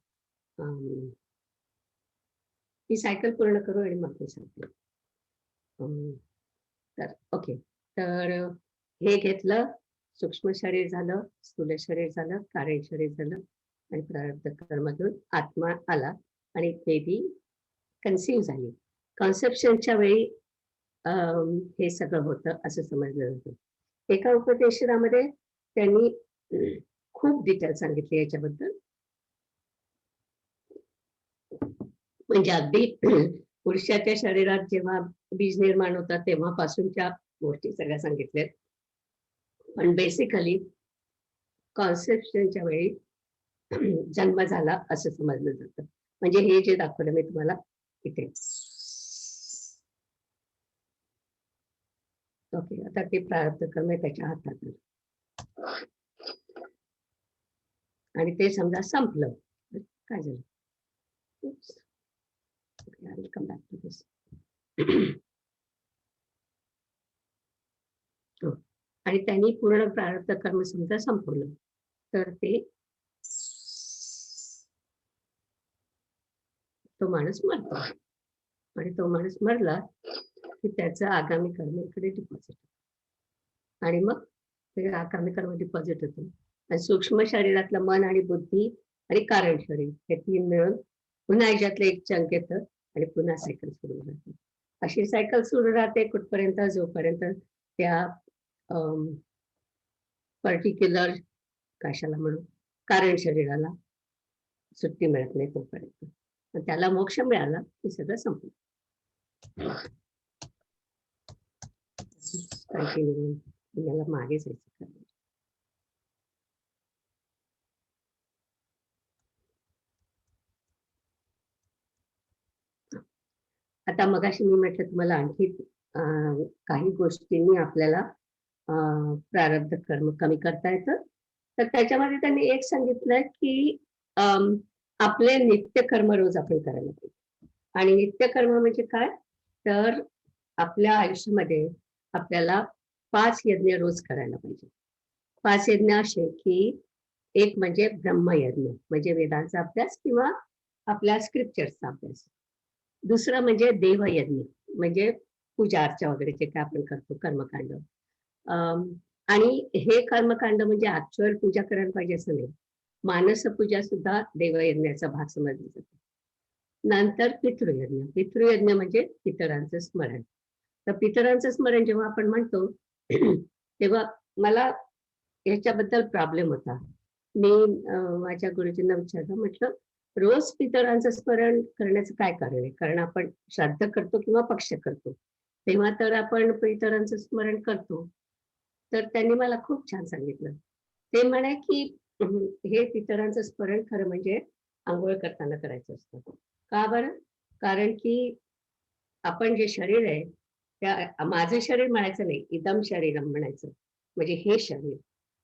ही सायकल पूर्ण करू आणि मग मी सांगते. तर ओके. तर हे घेतलं, सूक्ष्म शरीर झालं, स्थूल शरीर झालं, कारण शरीर झालं आणि प्रारब्ध कर्मातून आत्मा आला आणि बेबी कन्सीव्ह झाली. कन्सेप्शनच्या वेळी हे सगळं होतं असं समजलं जातं. एका उपदेशरामध्ये त्यांनी खूप डिटेल सांगितले याच्याबद्दल. म्हणजे अगदी पुरुषाच्या शरीरात जेव्हा बीज निर्माण होतात तेव्हापासूनच्या गोष्टी सगळ्या सांगितल्यात. पण बेसिकली कॉन्सेप्शनच्या वेळी जन्म झाला असं समजलं जातं. म्हणजे हे जे दाखवलं मी तुम्हाला इथे. ओके. आता ते प्रारब्ध कर्म त्याच्या हातात आणि ते समजा संपलं काय झालं. I will come back to this. आणि त्यांनी पूर्ण प्रारब्ध कर्म समजा संपवलं तर ते तो माणूस मरतो. आणि तो माणूस मरला की त्याचं आगामी कर्म इकडे डिपॉझिट, आणि मग ते आगामी कर्म डिपॉझिट होतं. आणि सूक्ष्म शरीरातलं मन आणि बुद्धी आणि कारण शरीर हे 3 मिळून पुन्हा याच्यातलं एक चंक येतं आणि पुन्हा सायकल सुरू राहते. अशी सायकल सुरू राहते कुठपर्यंत? जोपर्यंत त्या पर्टिक्युलर कशाला म्हणू कारण शरीराला सुट्टी मिळत नाही तोपर्यंत. त्याला मोक्ष मिळाला की सगळं संपलं. कंटिन्यू याला मागे जायचं. आता मगाशी मी म्हटलं तुम्हाला आणखी काही गोष्टींनी आपल्याला प्रारब्ध कर्म कमी करता येतं. तर त्याच्यामध्ये त्यांनी एक सांगितलं की आपले नित्य कर्म रोज आपण करायला पाहिजे. आणि नित्य कर्म म्हणजे काय? तर आपल्या आयुष्यामध्ये आपल्याला 5 यज्ञ रोज करायला पाहिजे. 5 यज्ञ असे की एक म्हणजे ब्रह्मयज्ञ म्हणजे वेदांचा अभ्यास किंवा आपल्या स्क्रिप्चर्सचा अभ्यास. दुसरं म्हणजे देवयज्ञ म्हणजे पूजा अर्चा वगैरे जे काय आपण करतो कर्मकांड. आणि हे कर्मकांड म्हणजे ऍक्च्युअल पूजा करायला पाहिजे असं नाही. मानस पूजा सुद्धा देवयज्ञाचा भाग समजला जातो. नंतर पितृयज्ञ. पितृयज्ञ म्हणजे पितरांचं स्मरण. तर पितरांचं स्मरण जेव्हा आपण म्हणतो तेव्हा मला याच्याबद्दल प्रॉब्लेम होता. मी माझ्या गुरुजींना विचारलं, म्हटलं रोज पितरांचं स्मरण करण्याचं काय कारण आहे? कारण आपण श्राद्ध करतो किंवा पक्ष करतो, तेव्हा तर आपण पितरांचं स्मरण करतो. तर त्यांनी मला खूप छान सांगितलं. ते म्हणे की हे पितरांचं स्मरण खरं म्हणजे आंघोळ करताना करायचं असतं. का बरं? कारण की आपण जे शरीर आहे, त्या माझं शरीर म्हणायचं नाही, इदम शरीरम म्हणायचं. म्हणजे हे शरीर.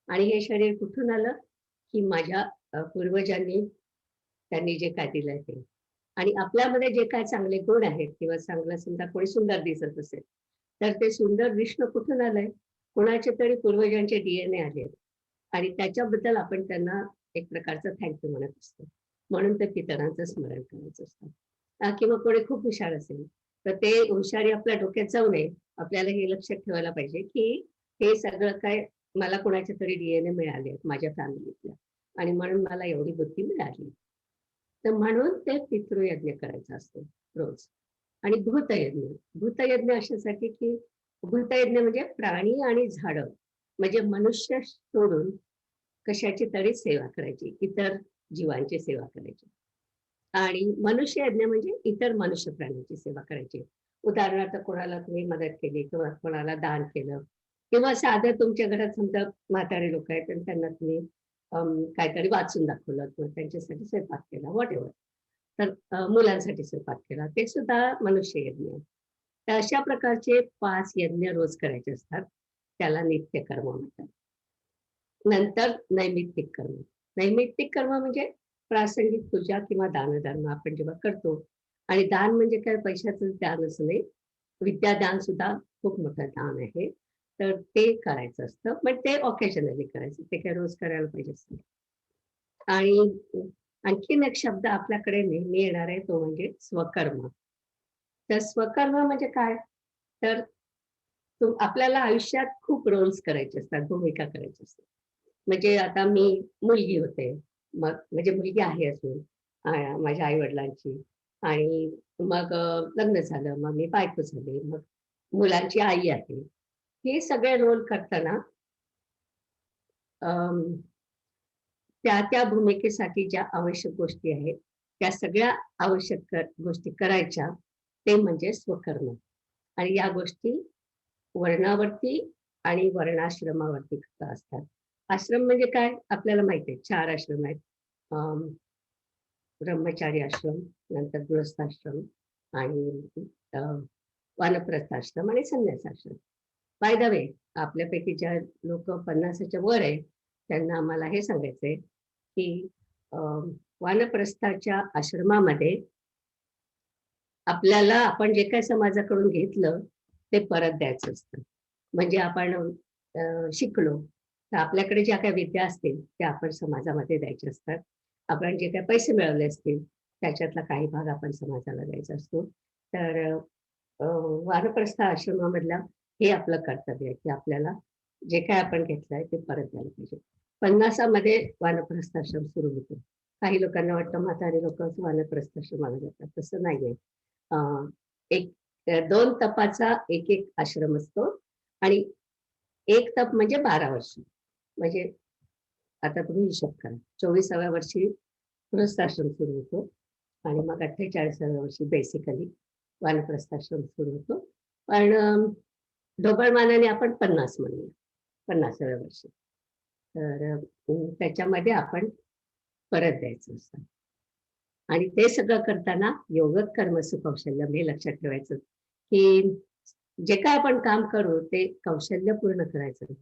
आणि हे शरीर कुठून आलं? की माझ्या पूर्वजांनी त्यांनी जे काय दिलंय ते. आणि आपल्यामध्ये जे काय चांगले गुण आहेत किंवा चांगलं समजा कोणी सुंदर दिसत असेल, तर ते सुंदर दिसणं कुठून आलंय? कोणाचे तरी पूर्वजांचे DNA आले आणि त्याच्याबद्दल आपण त्यांना एक प्रकारचं थँक्यू म्हणत असतो. म्हणून ते पितरांचं स्मरण करायचं असतं. किंवा कोणी खूप हुशार असेल, तर ते हुशारी आपल्या डोक्यात जाऊ नये. आपल्याला हे लक्षात ठेवायला पाहिजे, की हे सगळं काय मला कोणाचे तरी DNA मिळाले माझ्या फॅमिलीतल्या आणि म्हणून मला एवढी बुद्धी मिळाली. तर म्हणून ते पितृयज्ञ करायचा असतो रोज. आणि भूतयज्ञ. भूतयज्ञ अशासाठी की भूतयज्ञ म्हणजे प्राणी आणि झाडं म्हणजे मनुष्य सोडून कशाची तरी सेवा करायची, इतर जीवांची सेवा करायची. आणि मनुष्य यज्ञ म्हणजे इतर मनुष्य प्राण्यांची सेवा करायची. उदाहरणार्थ कोणाला तुम्ही मदत केली किंवा कोणाला दान केलं किंवा साधं तुमच्या घरात समजा म्हातारे लोक आहेत आणि त्यांना तुम्ही काहीतरी वाचून दाखवलं किंवा त्यांच्यासाठी स्वयंपाक केला व्हॉट तर मुलांसाठी स्वयंपाक केला, ते सुद्धा मनुष्य यज्ञ आहे. तर अशा प्रकारचे 5 यज्ञ रोज करायचे असतात. त्याला नित्यकर्म म्हणतात. नंतर नैमित्तिक कर्म. नैमित्तिक कर्म म्हणजे प्रासंगिक पूजा किंवा दानधर्म आपण जेव्हा करतो. आणि दान म्हणजे काय पैशाचं दानच नाही, विद्यादान सुद्धा खूप मोठं दान आहे. तर ते करायचं असतं, पण ते ऑकेजनली करायचं, ते काय रोज करायला पाहिजे असं नाही. आणि आणखीन एक शब्द आपल्याकडे नेहमी येणार आहे, तो म्हणजे स्वकर्म. तर स्वकर्म म्हणजे काय? तर आपल्याला आयुष्यात खूप रोल्स करायचे असतात, भूमिका करायची असतात. म्हणजे आता मी मुलगी होते, मग म्हणजे मुलगी आहे अजून माझ्या आई वडिलांची. आणि मग लग्न झालं, मग मी बायको झाली, मग मुलांची आई आहे. हे सगळे रोल करताना अम, त्या त्या भूमिकेसाठी ज्या आवश्यक गोष्टी आहेत, त्या सगळ्या आवश्यक गोष्टी करायच्या, ते म्हणजे स्वकर्म. आणि या गोष्टी वर्णावरती आणि वर्णाश्रमावरती असतात. आश्रम म्हणजे काय? आपल्याला माहिती आहे 4 आश्रम आहेत. ब्रह्मचारी आश्रम, नंतर गृहस्थाश्रम आणि वानप्रस्थाश्रम आणि संन्यासाश्रम. बाय द वे, आपल्यापैकी ज्या लोक 50च्या वर आहे, त्यांना आम्हाला हे सांगायचंय की वानप्रस्थाच्या आश्रमामध्ये आपल्याला आपण जे काही समाजाकडून घेतलं ते परत द्यायचं असतं. म्हणजे आपण शिकलो तर आपल्याकडे ज्या काही विद्या असतील त्या आपण समाजामध्ये द्यायच्या असतात. आपण जे काही पैसे मिळवले असतील त्याच्यातला काही भाग आपण समाजाला द्यायचा असतो. तर वानप्रस्थ आश्रमामधला हे आपलं कर्तव्य आहे की आपल्याला जे काय आपण घेतलंय ते परत द्यायला पाहिजे. 50मध्ये वानप्रस्थ आश्रम सुरू होतो. काही लोकांना वाटतं म्हातारे लोक वानप्रस्थ आश्रमाला जातात, तसं नाहीये. एक 2 तपाचा एक एक आश्रम असतो आणि एक तप म्हणजे 12 वर्ष. म्हणजे आता तुम्ही हिशोब करा, 24व्या वर्षी गृहस्थाश्रम सुरू होतो आणि मग 48व्या वर्षी बेसिकली वानप्रस्थाश्रम सुरू होतो. पण ढोबळमानाने आपण 50 म्हणूया, 50व्या वर्षी. तर त्याच्यामध्ये आपण परत द्यायचं असतं. आणि ते सगळं करताना योगक कर्मसु कौशल्यम हे लक्षात ठेवायचं की जे काय आपण काम करू ते कौशल्य पूर्ण करायचं,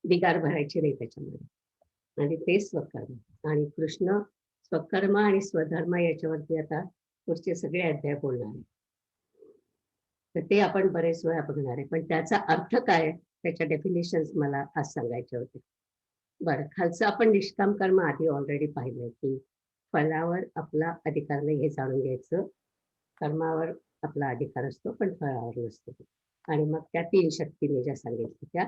बिगार भरायचे नाही त्याच्यामध्ये. आणि ते स्वकर्म. आणि कृष्ण स्वकर्म आणि स्वधर्म याच्यावरती आता पुढचे सगळे अध्याय बोलणार आहे. तर ते आपण बरेच वेळा बघणार आहे, पण त्याचा अर्थ काय त्याच्या डेफिनेशन्स मला आज सांगायचे होते. बरं, खालचं आपण निष्काम कर्म आधी ऑलरेडी पाहिलंय की फळावर आपला अधिकार नाही हे जाणून घ्यायचं. कर्मावर आपला अधिकार असतो पण फळावर नसतो. आणि मग त्या 3 शक्तीने ज्या सांगितल्या त्या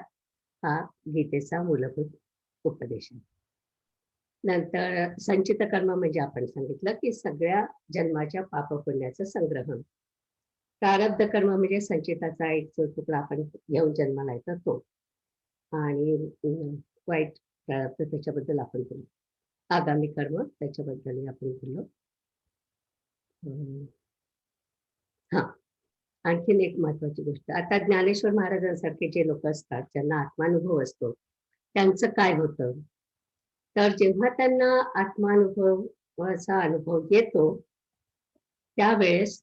हा गीतेचा मूलभूत उपदेश आहे. नंतर संचित कर्म म्हणजे आपण सांगितलं की सगळ्या जन्माच्या पापपुण्याचं संग्रहण. प्रारब्ध कर्म म्हणजे संचिताचा एक जो तुकडा आपण घेऊन जन्माला येतो तो. आणि वाईट प्रारब्ध त्याच्याबद्दल आपण बोललो. आगामी कर्म त्याच्याबद्दल आपण बोललो. हा, आणखीन एक महत्वाची गोष्ट, आता ज्ञानेश्वर महाराजांसारखे जे लोक असतात ज्यांना आत्मानुभव असतो त्यांचं काय होतं, तर जेव्हा त्यांना आत्मानुभवाचा अनुभव येतो त्यावेळेस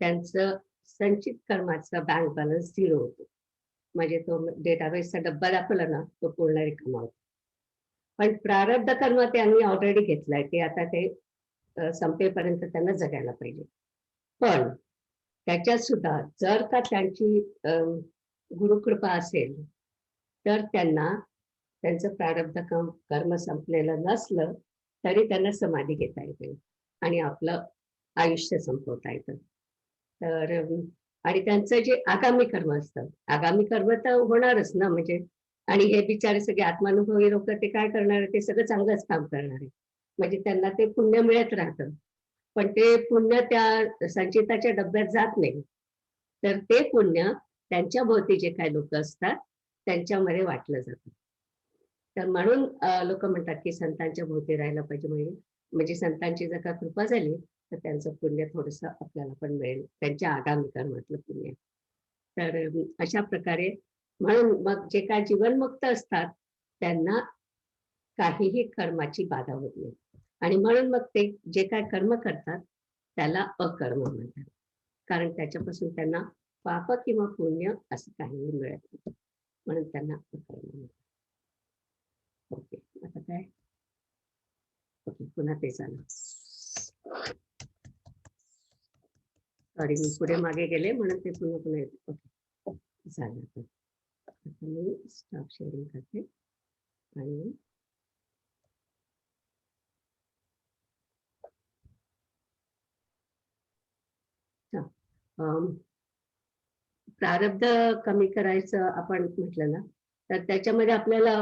त्यांचं संचित कर्माचा बँक बॅलन्स 0 होतो. म्हणजे तो डेटाबेसचा डब्बा दाखवला ना तो पूर्ण रिकामा होतो. पण प्रारब्ध कर्म त्यांनी ऑलरेडी घेतलाय की आता ते संपेपर्यंत त्यांना जगायला पाहिजे. पण त्याच्यात सुद्धा जर का त्यांची गुरुकृपा असेल तर त्यांना त्यांचं प्रारब्ध कर्म संपलेलं नसलं तरी त्यांना समाधी घेता येते आणि आपलं आयुष्य संपवता येतं. तर आणि त्यांचं जे आगामी कर्म असतं, आगामी कर्म तर होणारच ना, म्हणजे आणि हे बिचारे सगळे आत्मानुभवी लोक ते काय करणार, ते सगळं चांगलंच काम करणार आहे, म्हणजे त्यांना ते पुण्य मिळत राहतं. पण ते पुण्य त्या संचिताच्या डब्यात जात नाही, तर ते पुण्य त्यांच्या भोवती जे काही लोक असतात त्यांच्यामध्ये वाटलं जातं. तर म्हणून लोक म्हणतात की संतांच्या भोवती राहायला पाहिजे, म्हणजे संतांची जर का कृपा झाली तर त्यांचं पुण्य थोडस आपल्याला पण मिळेल, त्यांच्या आगामी कर्मातलं पुण्य. तर अशा प्रकारे म्हणून मग जे काय जीवनमुक्त असतात त्यांना काहीही कर्माची बाधा होत नाही आणि म्हणून मग ते जे काय कर्म करतात त्याला अकर्म म्हणतात, कारण त्याच्यापासून त्यांना पाप किंवा पुण्य असं काहीही मिळत नाही, म्हणून त्यांना अकर्म म्हणतात. ओके, आता काय, ओके, पुन्हा ते झालं. सॉरी, मी पुढे मागे गेले म्हणून ते पुन्हा पुन्हा येते. ओके, झालं. आता मी स्टॉप शेअरिंग करते आणि प्रारब्ध कमी करायचं आपण म्हटलं ना, तर त्याच्यामध्ये आपल्याला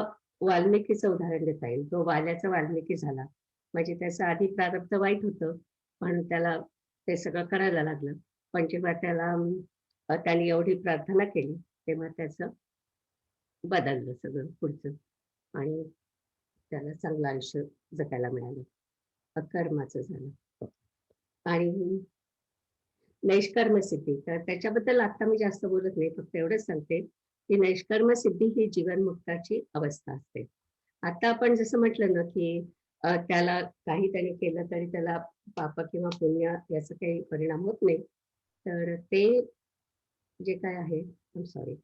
वाल्मिकीचं उदाहरण देता येईल. तो वाल्याचा वाल्मिकी झाला, म्हणजे त्याचं आधी प्रारब्ध वाईट होतं पण त्याला ते सगळं करायला लागलं. पण जेव्हा त्यांनी एवढी प्रार्थना केली तेव्हा त्याचं बदललं सगळं पुढचं आणि त्याला चांगलं आयुष्य जगायला मिळालं, अकर्माचं झालं. आणि नैष्कर्म सिद्धी, तर त्याच्याबद्दल आता मी जास्त बोलत नाही, फक्त एवढंच सांगते की नैष्कर्म सिद्धी ही जीवनमुक्ताची अवस्था असते. आता आपण जसं म्हटलं ना की त्याला काही त्याने केलं तरी त्याला पाप किंवा पुण्य याचा काही परिणाम होत नाही, तर ते जे काय आहे, सॉरी,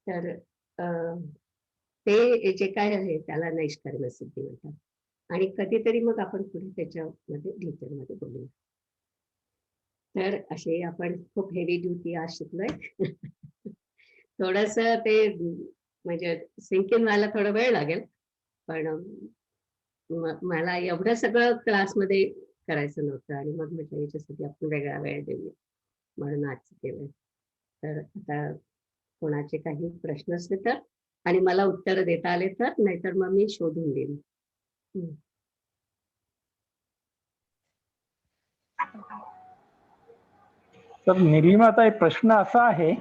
तर ते जे काय आहे त्याला नैष्कर्म सिद्धी म्हणतात. आणि कधीतरी मग आपण पुढे त्याच्यामध्ये डिटेलमध्ये बोलूया. तर असे आपण खूप हेवी ड्युटी आज शिकलोय. थोडस ते म्हणजे सिंकिंग व्हायला थोडा वेळ लागेल, पण मला एवढं सगळं क्लासमध्ये करायचं नव्हतं आणि मग म्हटलं याच्यासाठी आपण वेगळा वेळ देऊया म्हणून आज केलं. तर आता कोणाचे काही प्रश्न असले तर आणि मला उत्तर देता आले तर, नाहीतर मग मी शोधून देईन. तर निलिमाचा एक प्रश्न असा आहे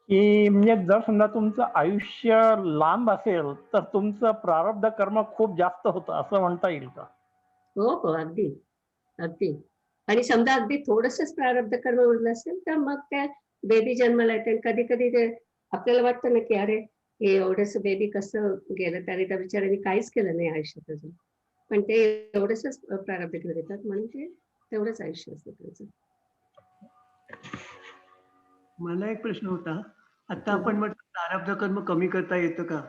की म्हणजे जर समजा तुमचं आयुष्य लांब असेल तर तुमचं प्रारब्ध कर्म खूप जास्त होतं असं म्हणता येईल का? हो हो, अगदी अगदी. आणि समजा अगदी थोडंसंच प्रारब्ध कर्म उरलं असेल तर मग त्या बेबी जन्माला येते. कधी कधी ते आपल्याला वाटतं ना की अरे हे एवढंच बेबी कसं गेलं, त्याने त्या बिचाऱ्याने काहीच केलं नाही आयुष्यात अजून, पण ते एवढंच प्रारब्ध केलं देतात म्हणून ते तेवढंच आयुष्य असतं त्यांचं. मला एक प्रश्न होता, आता आपण म्हटलं प्रारब्ध कर्म कमी करता येतं का,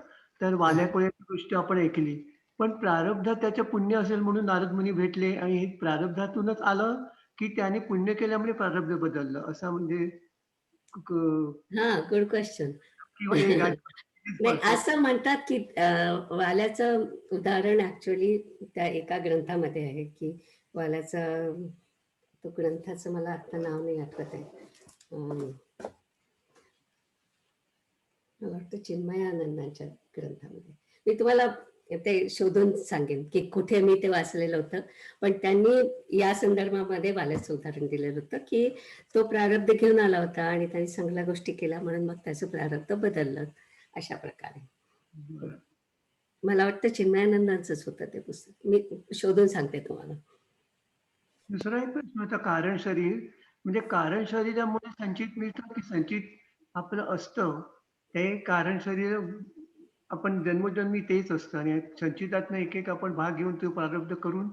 तर वाल्याकोळ्याची गोष्ट आपण ऐकली, पण प्रारब्ध त्याचे पुण्य असेल म्हणून नारद मुनी भेटले आणि हे प्रारब्धातूनच आलं की त्याने पुण्य केल्यामुळे प्रारब्ध बदललं असं, म्हणजे हा, गुड क्वेश्चन. किंवा एक नाही, असं म्हणतात की वाल्याचं उदाहरण ऍक्च्युअली त्या एका ग्रंथामध्ये आहे की वाल्याचा, तो ग्रंथाचं मला आता नाव नाही आठवत आहे, मला वाटतं चिन्मयानंदांच्या ग्रंथामध्ये. मी तुम्हाला ते शोधून सांगेन की कुठे मी ते वाचलेलं होतं, पण त्यांनी या संदर्भामध्ये वाल्याचं उदाहरण दिलेलं होतं की तो प्रारब्ध घेऊन आला होता आणि त्यांनी चांगल्या गोष्टी केल्या म्हणून मग त्याचं प्रारब्ध बदललं, अशा प्रकारे. मला वाटतं चिन्मयानंदांचंच होतं ते पुस्तक, मी शोधून सांगते तुम्हाला. दुसरा एक प्रश्न होता, कारण शरीर म्हणजे कारण शरीरामुळे संचित मिळतं की संचित आपलं असतं, ते कारण शरीर आपण जन्मोजन्मी तेच असतं आणि संचितातनं एक एक आपण भाग घेऊन तो प्रारब्ध करून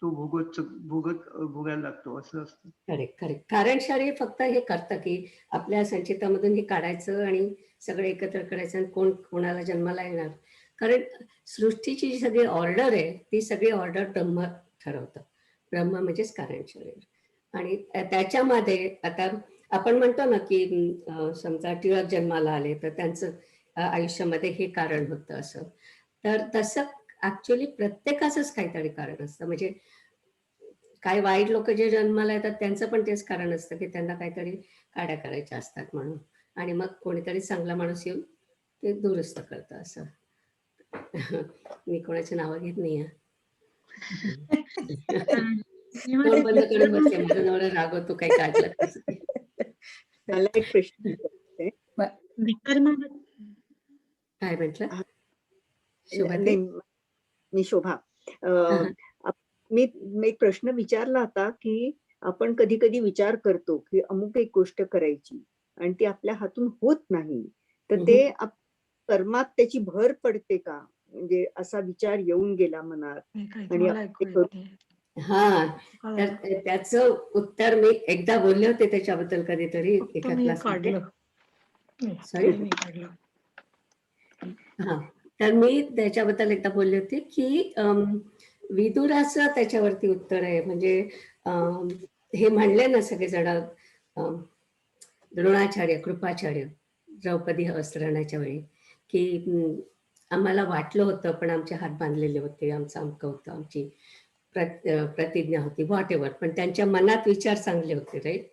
तो भोगायला लागतो, असं असतं. Correct correct. कारण शरीर फक्त हे करतं की आपल्या संचितामधून हे काढायचं आणि सगळं एकत्र करायचं आणि कोण कोणाला जन्माला येणार. कारण सृष्टीची जी सगळी ऑर्डर आहे ती सगळी ऑर्डर ब्रह्म ठरवतं. ब्रह्म म्हणजेच कारण शरीर. आणि त्याच्यामध्ये आता आपण म्हणतो ना की समजा टिळक जन्माला आले तर त्यांचं आयुष्यामध्ये हे कारण होतं असं. तर तसं ऍक्च्युली प्रत्येकाचंच काहीतरी कारण असतं. म्हणजे काही वाईट लोक जे जन्माला येतात त्यांचं पण तेच कारण असतं की त्यांना काहीतरी काड्या करायच्या असतात म्हणून, आणि मग कोणीतरी चांगला माणूस येऊन ते दुरुस्त करतं असं. मी कोणाची नावं घेत नाहीये. तोंड बंद करून बसते, माझा नवरा रागवतो काही काढलं तसं. मला एक प्रश्न विचारायचा आहे. काय म्हटलं? हा, शोभा नाही, मी शोभा. मी एक प्रश्न विचारला होता की आपण कधी कधी विचार करतो की अमुक एक गोष्ट करायची आणि ती आपल्या हातून होत नाही, तर ते कर्मात त्याची भर पडते का? म्हणजे असा विचार येऊन गेला मनात आणि हा, तर त्याचं उत्तर मी एकदा बोलले होते त्याच्याबद्दल कधीतरी एका क्लासमध्ये. सॉरी. हा, तर मी त्याच्याबद्दल एकदा बोलले होते की विदुराचं त्याच्यावरती उत्तर आहे. म्हणजे हे म्हणले ना सगळेजण, द्रोणाचार्य, कृपाचार्य द्रौपदी वस्त्रहरणाच्या वेळी की आम्हाला वाटलं होतं पण आमचे हात बांधलेले होते, आमचं अमकं होतं, आमची प्रतिज्ञा होती, व्हॉट एव्हर, पण त्यांच्या मनात विचार चांगले होते, राईट.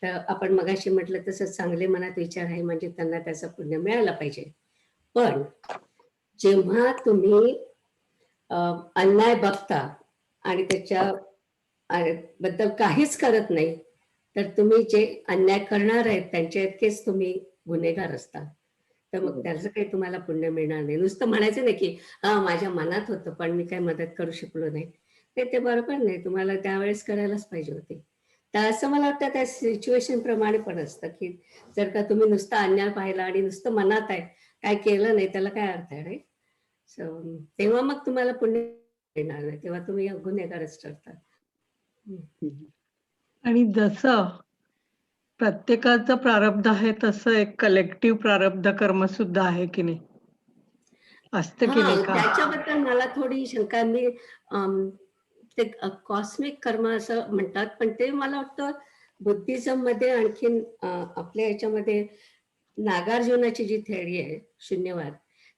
तर आपण मगाशी म्हटलं तसं चांगले मनात विचार आहे म्हणजे त्यांना त्याचं पुण्य मिळायला पाहिजे. पण जेव्हा तुम्ही अन्याय बघता आणि त्याच्या बद्दल काहीच करत नाही, तर तुम्ही जे अन्याय करणार आहेत त्यांच्या इतकेच तुम्ही गुन्हेगार असता. तर मग त्याचं काही तुम्हाला पुण्य मिळणार नाही. नुसतं म्हणायचं नाही की हा माझ्या मनात होतं पण मी काही मदत करू शकलो नाही, ते बरोबर नाही. तुम्हाला त्यावेळेस करायलाच पाहिजे होते. तर असं मला वाटतं त्या सिच्युएशन प्रमाणे पण असतं की जर का तुम्ही नुसतं अन्याय पाहिला आणि नुसतं मनात आहे, काय केलं नाही, त्याला काय अर्थ आहे, राईट. सो तेव्हा मग तुम्हाला पुण्य येणार नाही, तेव्हा तुम्ही गुन्हेगारच ठरता. आणि जसं प्रत्येकाचं प्रारब्ध आहे तसं एक कलेक्टिव्ह प्रारब्ध कर्म सुद्धा आहे की नाही, असतं की नाही का? त्याच्याबद्दल मला थोडी शंका. मी ते कॉस्मिक कर्म असं म्हणतात, पण ते मला वाटतं बुद्धिझम मध्ये आणखीन आपल्या याच्यामध्ये नागार्जुनाची जी थेअरी आहे शून्यवाद,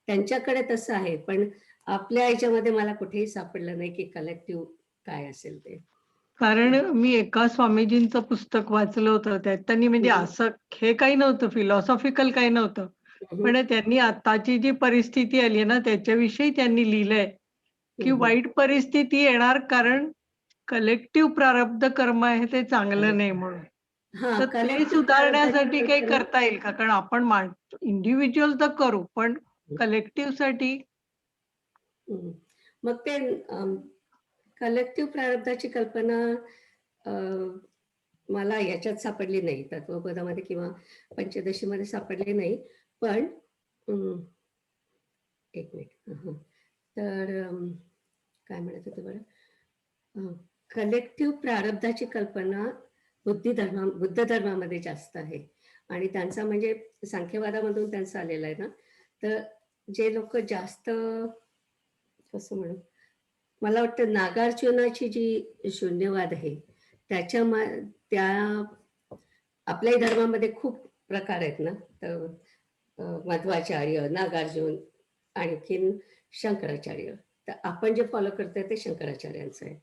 त्यांच्याकडे तसं आहे. पण आपल्या याच्यामध्ये मला कुठेही सापडलं नाही की कलेक्टिव्ह काय असेल ते. कारण मी एका स्वामीजींचं पुस्तक वाचलं होतं, त्यात त्यांनी म्हणजे असं हे काही नव्हतं, फिलॉसॉफिकल काही नव्हतं, पण त्यांनी आताची जी परिस्थिती आली ना त्याच्याविषयी त्यांनी लिहिलंय की वाईट परिस्थिती येणार कारण कलेक्टिव्ह प्रारब्ध कर्म आहे ते चांगलं नाही म्हणून. तर ते सुधारण्यासाठी काही करता येईल का? कारण आपण इंडिव्हिज्युअल तर करू पण कलेक्टिव्ह साठी. मग ते कलेक्टिव्ह प्रारब्धाची कल्पना मला याच्यात सापडली नाही, तत्वबोधामध्ये किंवा पंचदशीमध्ये सापडली नाही. पण एक मिनिट, तर काय म्हणत होते बरं, कलेक्टिव्ह प्रारब्धाची कल्पना बुद्ध धर्मामध्ये जास्त आहे. आणि त्यांचा म्हणजे सांख्यवादामधून त्यांचं आलेलं आहे ना, तर जे लोक जास्त कसं म्हणू, मला वाटतं नागार्जुनाची जी शून्यवाद आहे त्या आपल्याही धर्मामध्ये खूप प्रकार आहेत ना, तर मध्वाचार्य, नागार्जुन, आणखीन शंकराचार्य. तर आपण जे फॉलो करतोय ते शंकराचार्यांचं आहे.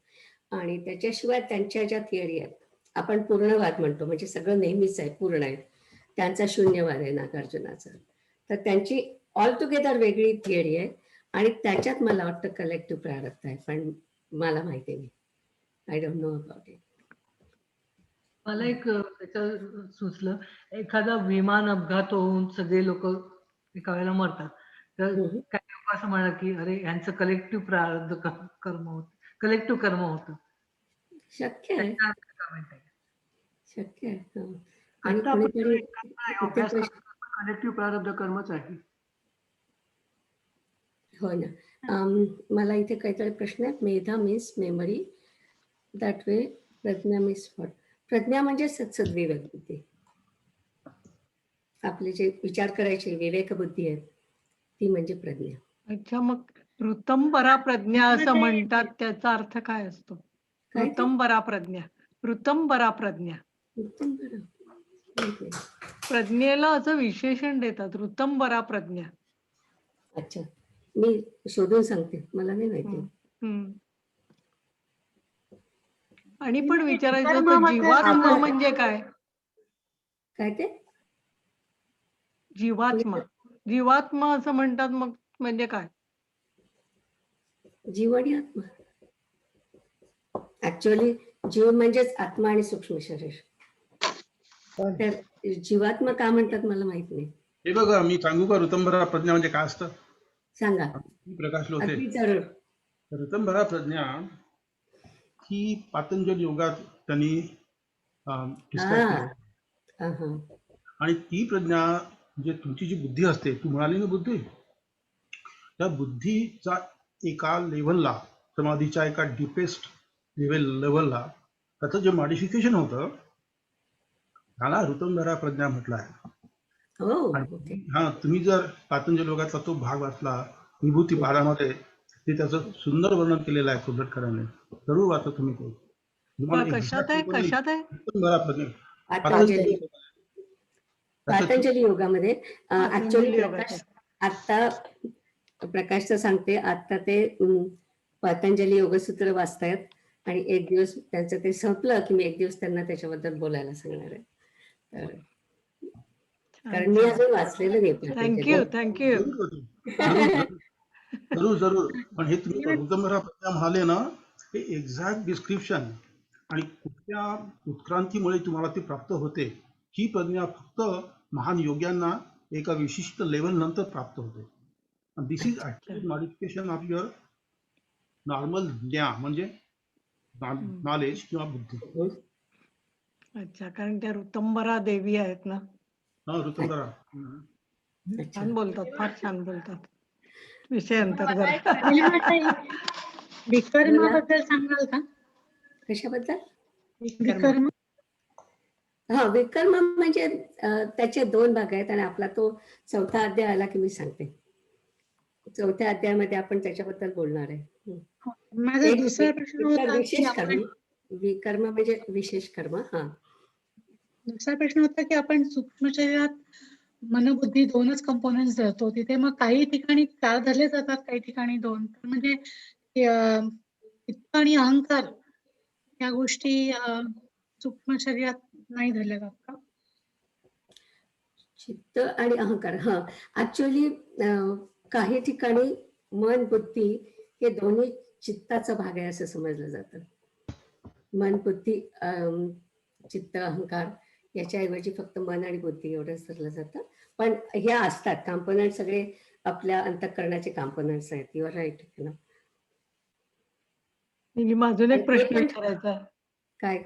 आणि त्याच्याशिवाय त्यांच्या ज्या थिअरी आहेत, आपण पूर्णवाद म्हणतो, म्हणजे सगळं नेहमीच आहे, पूर्ण आहे, त्यांचा शून्यवाद आहे नागार्जुनाचा. तर त्यांची ऑल टुगेदर वेगळी थिअरी आहे. आणि त्याच्यात मला वाटतं कलेक्टिव्ह प्रारब्ध आहे, पण मला माहिती नाही. I don't know about it. मला एक त्याचं सुचलं, एखादा विमान अपघात होऊन सगळे लोक एका वेळेला मरतात, तर काही लोक असं म्हणतात की अरे यांचं कलेक्टिव्ह प्रारब्ध कर्म होत, कलेक्टिव्ह कर्म होतं. शक्य आहे, त्याच्या अर्थ काय म्हणताय? शक्य आहे. हं. आणि आता आपण कोणीतरी एकत्र इथे अभ्यास प्रश्न, कलेक्टिव्ह प्रारब्ध कर्मच आहे. हो ना. मला इथे काहीतरी प्रश्न आहे. Medha means memory, that way Pragya means what? Pragya म्हणजे सद्विवेक बुद्धी. आपले जे विचार करायचे विवेक बुद्धी आहे ती म्हणजे प्रज्ञा. अच्छा, मग ऋतंबरा प्रज्ञा असं म्हणतात, त्याचा अर्थ काय असतो? काय ते? ऋतंबरा प्रज्ञा, ऋतंबरा प्रज्ञा. उत्तम बरं. माहिती आहे. प्रज्ञेला असं विशेषण देतात, ऋतंबरा प्रज्ञा. अच्छा, मी शोधून सांगते, मला नाही माहिती. हम्म. आणि पण विचारायचं होतं, जीवात्मा आपण- म्हणजे काय? काय ते? जीवात्मा, जीवात्मा असं म्हणतात, मग म्हणजे काय? जीव आणि आत्मा. ऍक्च्युअली जीव म्हणजेच आत्मा आणि सूक्ष्म शरीर. तर जीवात्मा का म्हणतात मला माहित नाही. हे बघा, मी सांगू का ऋतंबरा प्रज्ञा म्हणजे काय असतं? सांगा. प्रकाश लोते. अगदी जरूर. ऋतंबरा प्रज्ञा ही पातंजल योगात त्यांनी डिस्कस हा. केली. हा, हा. आणि ती प्रज्ञा म्हणजे तुमची जी बुद्धी असते, तू म्हणाली ना बुद्धी, त्या बुद्धीचा एका लेव्हलला, समाधीच्या एका डीपेस्ट लेव्हलला त्याचं जे मॉडिफिकेशन होतं त्याला ऋतंबरा प्रज्ञा म्हटलं आहे. हो, आणि ओके. हा, तुम्ही जर पातंजल योगातला तो भाग वाचला विभूती पारामध्ये, ते त्याचं सुंदर वर्णन केलेलं आहे कुर्डटकरांनी. जरूर वाचा तुम्ही तो. तुम्हाला कशात आहे, कशात आहे? ऋतंबरा प्रज्ञा पातंजली योगामध्ये ऍक्च्युअली पातंजली योगात. आता प्रकाशचं सांगते, आता ते पतंजली योगसूत्र वाचतायत आणि एक दिवस त्यांचं ते संपलं की मी एक दिवस त्यांना त्याच्याबद्दल बोलायला सांगणार आहे. तर कारण मी अजून वाचलेलं नाही थँक्यू, थँक्यू. जरूर जरूर. पण हे तुम्ही ऋतंबरा प्रज्ञा म्हणाले ना, हे एक्झॅक्ट डिस्क्रिप्शन आणि कुठल्या उत्क्रांतीमुळे तुम्हाला ती प्राप्त होते, ही प्रज्ञा फक्त महान योग्यांना एका विशिष्ट लेवल नंतर प्राप्त होते. This is actually modification of your normal ज्ञान, म्हणजे नॉलेज किंवा बुद्धी. अच्छा, कारण त्या ऋतंबरा देवी आहेत ना. हा, ऋतंबरा. छान बोलतात, फार छान बोलतात. विषय अंतर्गत. विकर्माबद्दल सांगाल का? कशाबद्दल? विकर्म. हा, विकर्म म्हणजे त्याचे 2 भाग आहेत आणि आपला तो 4था अध्याय आला की मी सांगते. 4थ्या अध्यायामध्ये आपण त्याच्याबद्दल बोलणार आहे. माझा दुसरा प्रश्न होता विशेष कर्म. विकर्म म्हणजे विशेष कर्म. हा, दुसरा प्रश्न होता की आपण सूक्ष्म शरीरात मनोबुद्धी 2च कंपोनेंट्स धरतो, तिथे मग काही ठिकाणी 4 धरले जातात, काही ठिकाणी 2. म्हणजे चित्त आणि अहंकार या गोष्टी सूक्ष्म शरीरात नाही धरल्या जात का? चित्त आणि अहंकार. हा, ऍक्च्युअली काही ठिकाणी मन बुद्धी हे दोन्ही चित्ताचा भाग आहे असं समजलं जातं. मन बुद्धी चित्त अहंकार याच्याऐवजी फक्त मन आणि बुद्धी एवढंच धरलं जातं. पण हे असतात कॉम्पोनंट, सगळे आपल्या अंतःकरणाचे कॉम्पोनंट्स आहेत. You're right. अजून एक प्रश्न विचारायचा आहे. काय?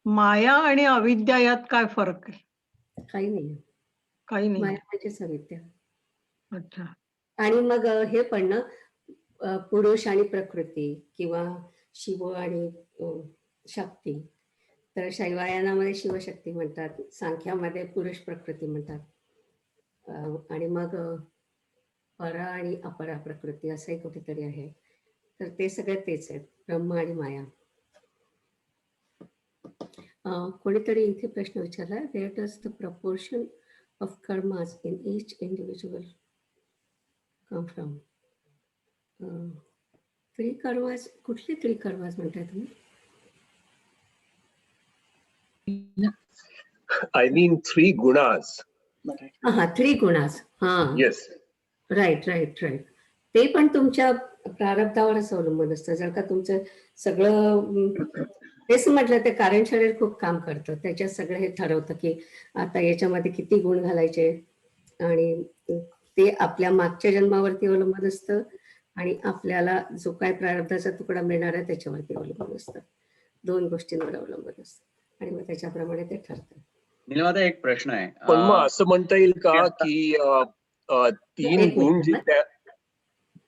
माया आणि अविद्या यात काय फरक आहे? काही नाही. काही नाही. माया म्हणजेच अविद्या. अच्छा. आणि मग हे पण ना, पुरुष आणि प्रकृती किंवा शिव आणि शक्ती. तर शैवायनामध्ये शिवशक्ती म्हणतात, सांख्यामध्ये पुरुष प्रकृती म्हणतात, आणि मग परा आणि अपरा प्रकृती असंही कुठेतरी आहे. तर ते सगळे तेच आहेत, ब्रह्म आणि माया. कोणीतरी इथे प्रश्न विचारला, where does the proportion of कर्मास in each individual come from? त्रिकर्मास, कुठले त्रिकर्मास म्हणताय तुम्ही? I mean 3 gunas. हा, 3 गुणास. हा, Yes. Right right right. ते पण तुमच्या प्रारब्धावरच अवलंबून असतं. जर का तुमचं सगळं तेच म्हटलं, ते कारण शरीर खूप काम करतं. त्याच्यात सगळं हे ठरवतं की आता याच्यामध्ये किती गुण घालायचे, आणि ते आपल्या मागच्या जन्मावरती अवलंबून असतं आणि आपल्याला जो काय प्रारब्धाचा तुकडा मिळणार आहे त्याच्यावरती अवलंबून असतं. 2 गोष्टींवर अवलंबून असतं आणि मग त्याच्याप्रमाणे ते ठरतं. नीलिमाता, एक प्रश्न आहे. पण मग असं म्हणता येईल का की तीन एक गुण जे मिनिट. त्या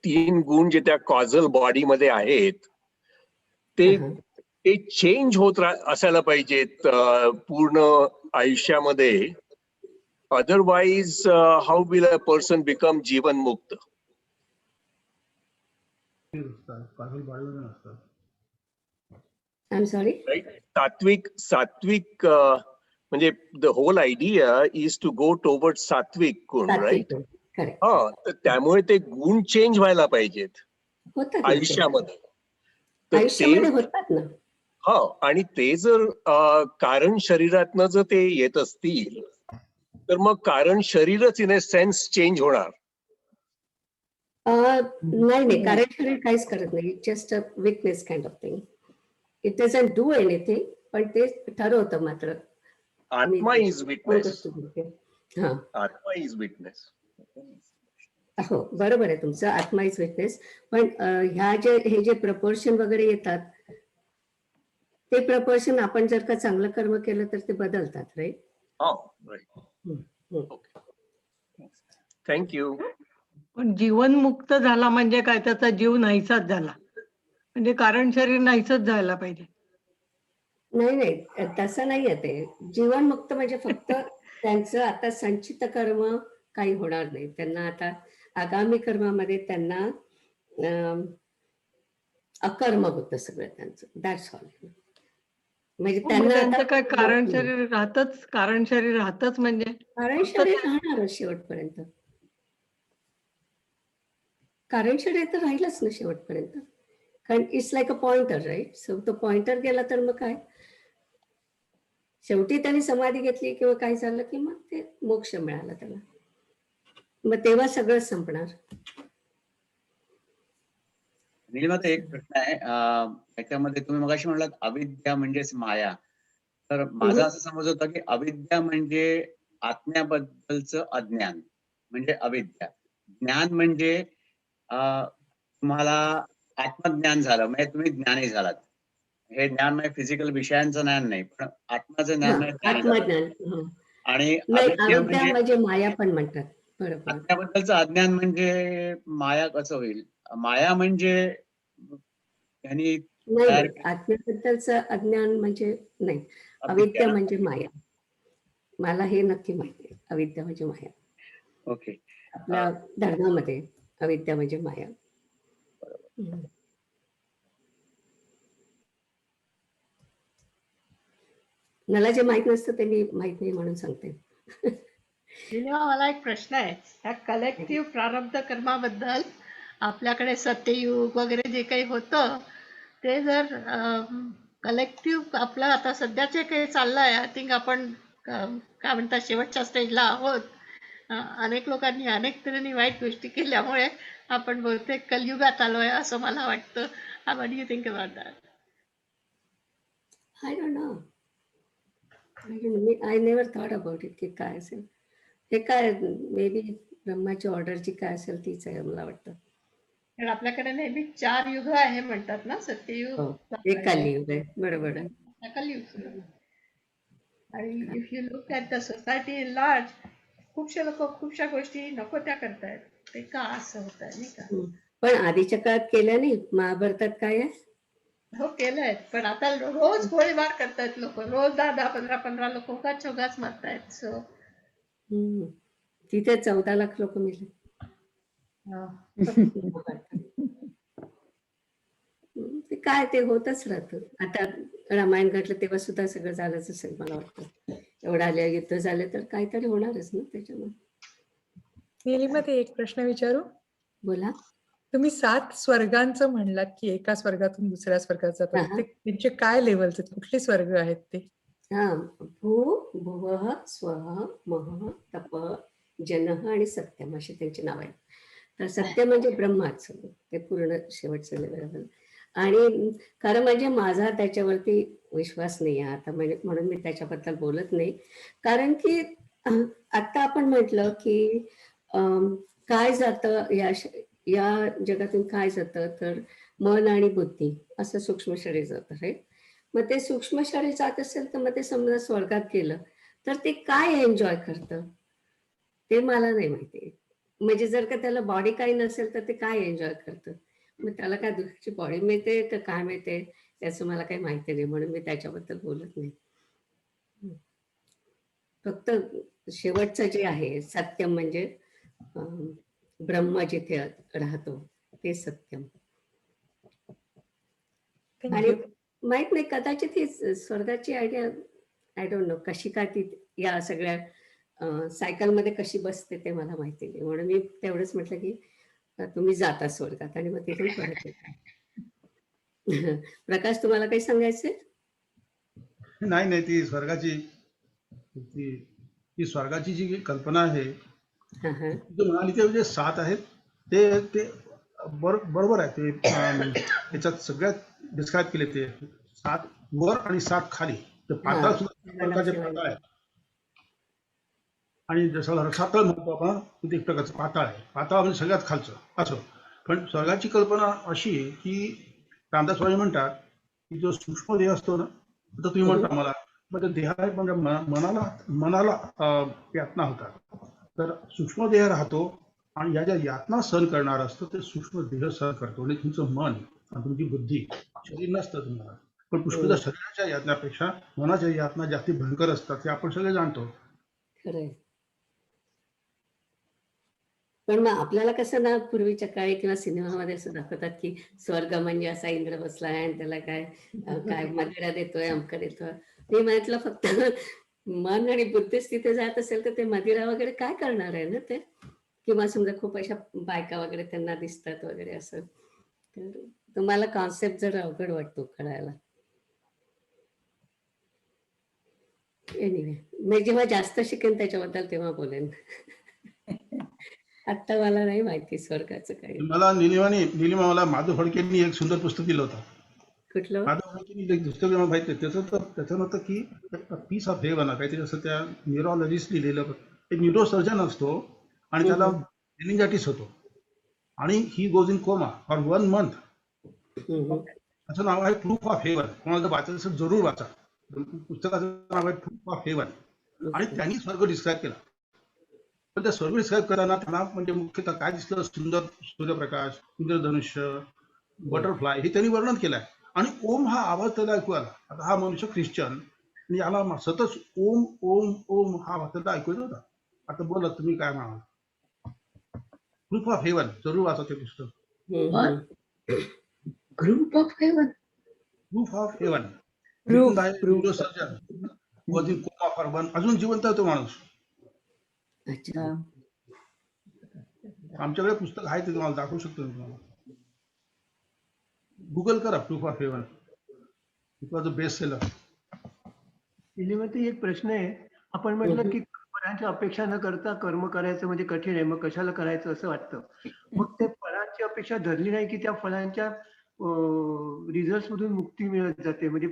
3 गुण जे त्या कॉझल बॉडी मध्ये आहेत ते हं. ते चेंज होत असायला पाहिजेत पूर्ण आयुष्यामध्ये. Otherwise how will a person become जीवनमुक्त? काजल बाळीमध्ये नसतात. I am sorry. राईट. सात्विक म्हणजे the whole idea is to go toward सात्विक गुण, राईट? करेक्ट. हा, तर त्यामुळे ते गुण चेंज व्हायला पाहिजेत होतात ना ते. आयुष्यामध्ये. तर आयुष्यामध्ये ते होतात ना. हा, आणि ते जर कारण शरीरातनं जर ते येत असतील तर मग कारण शरीरच इन अ सेन्स चेंज होणार. नाही, कारण शरीर काहीच करत नाही. Just a weakness kind of thing. It doesn't do anything, पण ते ठरवतं मात्र. आत्मा इज विटनेस. हा, आत्मा इज विटनेस. हो, बरोबर आहे तुमचं. आत्मा इज विटनेस. पण हे जे प्रपोर्शन वगैरे येतात, ते प्रपोर्शन आपण जर का चांगलं कर्म केलं तर ते बदलतात, राईट? थँक्यू. पण जीवनमुक्त झाला म्हणजे काय, त्याचा जीव नाहीसाच झाला म्हणजे कारण शरीर नाहीसच जायला पाहिजे. नाही, तसं नाहीये ते. जीवनमुक्त म्हणजे फक्त त्यांचं आता संचित कर्म काही होणार नाही. त्यांना आता आगामी कर्मामध्ये त्यांना अकर्म होतं सगळं त्यांचं. That's all. म्हणजे त्यांना त्यांचं आता काय कारण शरीर राहतच, कारण शरीर राहतच म्हणजे कारण शरीर राहणारच शेवटपर्यंत. कारण शरीर तर राहीलच ना शेवटपर्यंत. कारण it's like a pointer, right? So तो पॉइंटर गेला तर मग काय, शेवटी त्यांनी समाधी घेतली किंवा काय झालं की मग ते मोक्ष मिळाला त्याला. मग तेव्हा सगळं संपणार. नीलिमाता, एक प्रश्न आहे. त्याच्यामध्ये तुम्ही मगाशी म्हणलात अविद्या म्हणजेच माया. तर माझा असं समज होता की अविद्या म्हणजे आत्म्याबद्दलचं अज्ञान म्हणजे अविद्या. ज्ञान म्हणजे तुम्हाला आत्मज्ञान झालं म्हणजे तुम्ही ज्ञानी झालात. हे ज्ञान म्हणजे फिजिकल विषयांचं ज्ञान नाही, पण आत्माचं ज्ञान म्हणजे ज्ञानी झालात. आत्मज्ञान. आणि नाही, अविद्या अविद्या म्हणजे माया पण म्हणतात. बरोबर. आत्म्याबद्दलचं अज्ञान म्हणजे माया कसं होईल? माया म्हणजे त्यांनी नाही, आत्म्याबद्दलचं अज्ञान म्हणजे नाही. अविद्या म्हणजे माया. मला हे नक्की माहिती आहे. अविद्या म्हणजे माया. ओके. आपल्या धर्मामध्ये अविद्या म्हणजे माया. मला जे माहित नसतं ते मी माहित नाही म्हणून सांगते. मला एक प्रश्न आहे. ह्या कलेक्टिव्ह प्रारब्ध कर्माबद्दल आपल्याकडे सत्ययुग वगैरे जे काही होतं ते जर कलेक्टिव्ह आपलं आता सध्याचे काही चाललंय, आय थिंक आपण काय म्हणतात शेवटच्या स्टेजला आहोत. अनेक लोकांनी अनेक तऱ्हेने वाईट गोष्टी केल्यामुळे आपण बहुतेक कलयुगात आलोय असं मला वाटतं. What do you think about that? I don't know. I never thought about it की काय असेल हे. काय मे बी ब्रह्माची ऑर्डरची काय असेल तीच आहे मला वाटतं. कारण आपल्याकडे नेहमी 4 युग आहे म्हणतात ना, सत्ययुग, एक कलियुग आहे. बरोबर आहे. कलियुग. आणि if you look at the society in large, खूपशे लोक खूपशा गोष्टी नको त्या करतायत. ते का असं होत आहे नाही का? पण आधीच्या काळात केल्या नाही. महाभारतात काय आहे? हो, केलंय. पण आता रोज गोळीबार करतायत लोक. रोज 10-10, 15-15 लोक उगाच मारतायत. सो तिथे 14 लाख लोक मेले. ते काय ते होतच राहतं. आता रामायण घडलं तेव्हा सुद्धा सगळं झालंच असेल मला वाटतं. एवढं आले युद्ध झाले तर काहीतरी होणारच ना त्याच्यामध्ये. नीलिमाताई, एक प्रश्न विचारू? बोला. तुम्ही 7 स्वर्गांचं म्हणलात की एका स्वर्गातून दुसऱ्या स्वर्गात जातात. त्यांचे काय लेवल्स आहेत? कुठले स्वर्ग आहेत ते? भू, भुवः, स्वः, महः, तपः, जनः आणि सत्यम अशी त्यांची नाव आहेत. तर सत्य म्हणजे ब्रह्माच, ते पूर्ण शेवटचं लेवल. आणि खरं म्हणजे माझा त्याच्यावरती विश्वास नाही आहे आता, म्हणजे म्हणून मी त्याच्याबद्दल बोलत नाही. कारण की आता आपण म्हटलं की काय जातं या जगातून, काय जातं तर मन आणि बुद्धी असं सूक्ष्म शरीर जातं, राईट. मग ते सूक्ष्म शरीर जात असेल तर मग ते समजा स्वर्गात गेलं तर ते काय एन्जॉय करतं ते मला नाही माहिती. म्हणजे जर का त्याला बॉडी काही नसेल तर ते काय एन्जॉय करतं, मग त्याला काय दुसरी बॉडी मिळते तर काय मिळते त्याचं मला काही माहिती नाही, म्हणून मी त्याच्याबद्दल बोलत नाही. फक्त शेवटचं जे आहे सत्यम म्हणजे ब्रह्म जिथे राहतो ते सत्यम. आणि माहित नाही, कदाचित ही स्वर्गाची आयडिया आय डोंट नो कशी काय ती या सगळ्या सायकल मध्ये कशी बसते ते मला माहिती नाही, म्हणून मी तेवढंच म्हटलं की तुम्ही जाता स्वर्गात आणि मग तिथून परत येता. प्रकाश, तुम्हाला काही सांगायचंय? नाही नाही, ती स्वर्गाची जी कल्पना आहे तू म्हणाली ते जे 7 आहेत ते ते बरोबर आहे. ते त्याच्यात सगळ्यात डिस्क्राईब केले ते 7 वर आणि 7 खाली. ते पाताळ सुद्धा प्रकारचे पाताळ आहे. आणि जसं रसातळ म्हणतो आपण, ते एक प्रकारचं पाताळ आहे. पाताळ म्हणजे सगळ्यात खालचं असं. पण स्वर्गाची कल्पना अशी आहे की रामदास स्वामी म्हणतात की जो सूक्ष्म देह असतो ना, तर तुम्ही म्हणता मला म्हणजे देह म्हणजे मनाला यातना होतात. तर सूक्ष्म देह राहतो आणि या ज्या यातना सहन करणार असतो ते सूक्ष्म देह सहन करतो. आणि तुमचं मन आणि तुमची बुद्धी, शरीर नसतं तुम्हाला. पण पुष्कळ शरीराच्या यातनापेक्षा मनाच्या यातना जास्ती भयंकर असतात, हे आपण सगळे जाणतो. खरंय. पण मग आपल्याला कसं ना पूर्वीच्या काळी किंवा सिनेमामध्ये असं दाखवतात की स्वर्ग म्हणजे असा इंद्र बसलाय आणि त्याला काय काय मदिरा देतोय, अमका देतोय. मी म्हटलं फक्त मन आणि बुद्धीच तिथे जात असेल तर ते मदिरा वगैरे काय करणार आहे ना ते, किंवा समजा खूप अशा बायका वगैरे त्यांना दिसतात वगैरे असं. तर तुम्हाला कॉन्सेप्ट जर अवघड वाटतो कळायला. एनिवे, मी जेव्हा जास्त शिकेन त्याच्याबद्दल तेव्हा बोलेन. आता मला नाही माहिती स्वर्गाचं काही. मला मला माधव फडकेंनी एक सुंदर पुस्तक दिलं होतं. कुठलं? माधव फडकेंनी एक पुस्तक माहिती आहे त्याचं नव्हतं की पीस ऑफ हेवन काहीतरी असं, त्या न्यूरोलॉजिस्ट लिहिलेलं. एक न्यूरोसर्जन असतो आणि त्याला मेनिंजायटिस होतो आणि he goes in coma for 1 month. असं नाव आहे प्रूफ ऑफ हेवन. कोणाला जर वाचायचं असेल जरूर वाचा. पुस्तकाचं नाव आहे प्रूफ ऑफ हेवन. आणि त्यांनी स्वर्ग डिस्क्राईब केला. पण त्या स्वर्ग डिस्क्राईब करताना त्यांना म्हणजे मुख्यतः काय दिसलं, सुंदर सूर्यप्रकाश, इंद्रधनुष्य, बटरफ्लाय हे त्यांनी वर्णन केलंय. आणि ओम हा आवाज त्याला ऐकू आला. आता हा मनुष्य ख्रिश्चन आणि याला सतत ओम ओम ओम हा आवाज त्याला ऐकू येत होता. आता बोला तुम्ही काय म्हणाल. ग्रुप ऑफ हेवन जरूर वाचा ते पुस्तक. Group of heaven. Group of heaven neurosurgeon वधील कोमा फॉर 1. अजून जिवंत आहे तो माणूस. अच्छा. आमच्याकडे पुस्तक आहे ते तुम्हाला दाखवू शकतो मी तुम्हाला. गुगल करा proof of haven. It was a best seller. एक प्रश्न आहे. आपण म्हटलं की फळांची अपेक्षा न करता कर्म करायचं म्हणजे कठीण आहे, मग कशाला करायचं असं वाटतं. मग ते फळांची अपेक्षा धरली नाही की त्या फळांच्या रिझल्ट मधून मुक्ती मिळत जाते. म्हणजे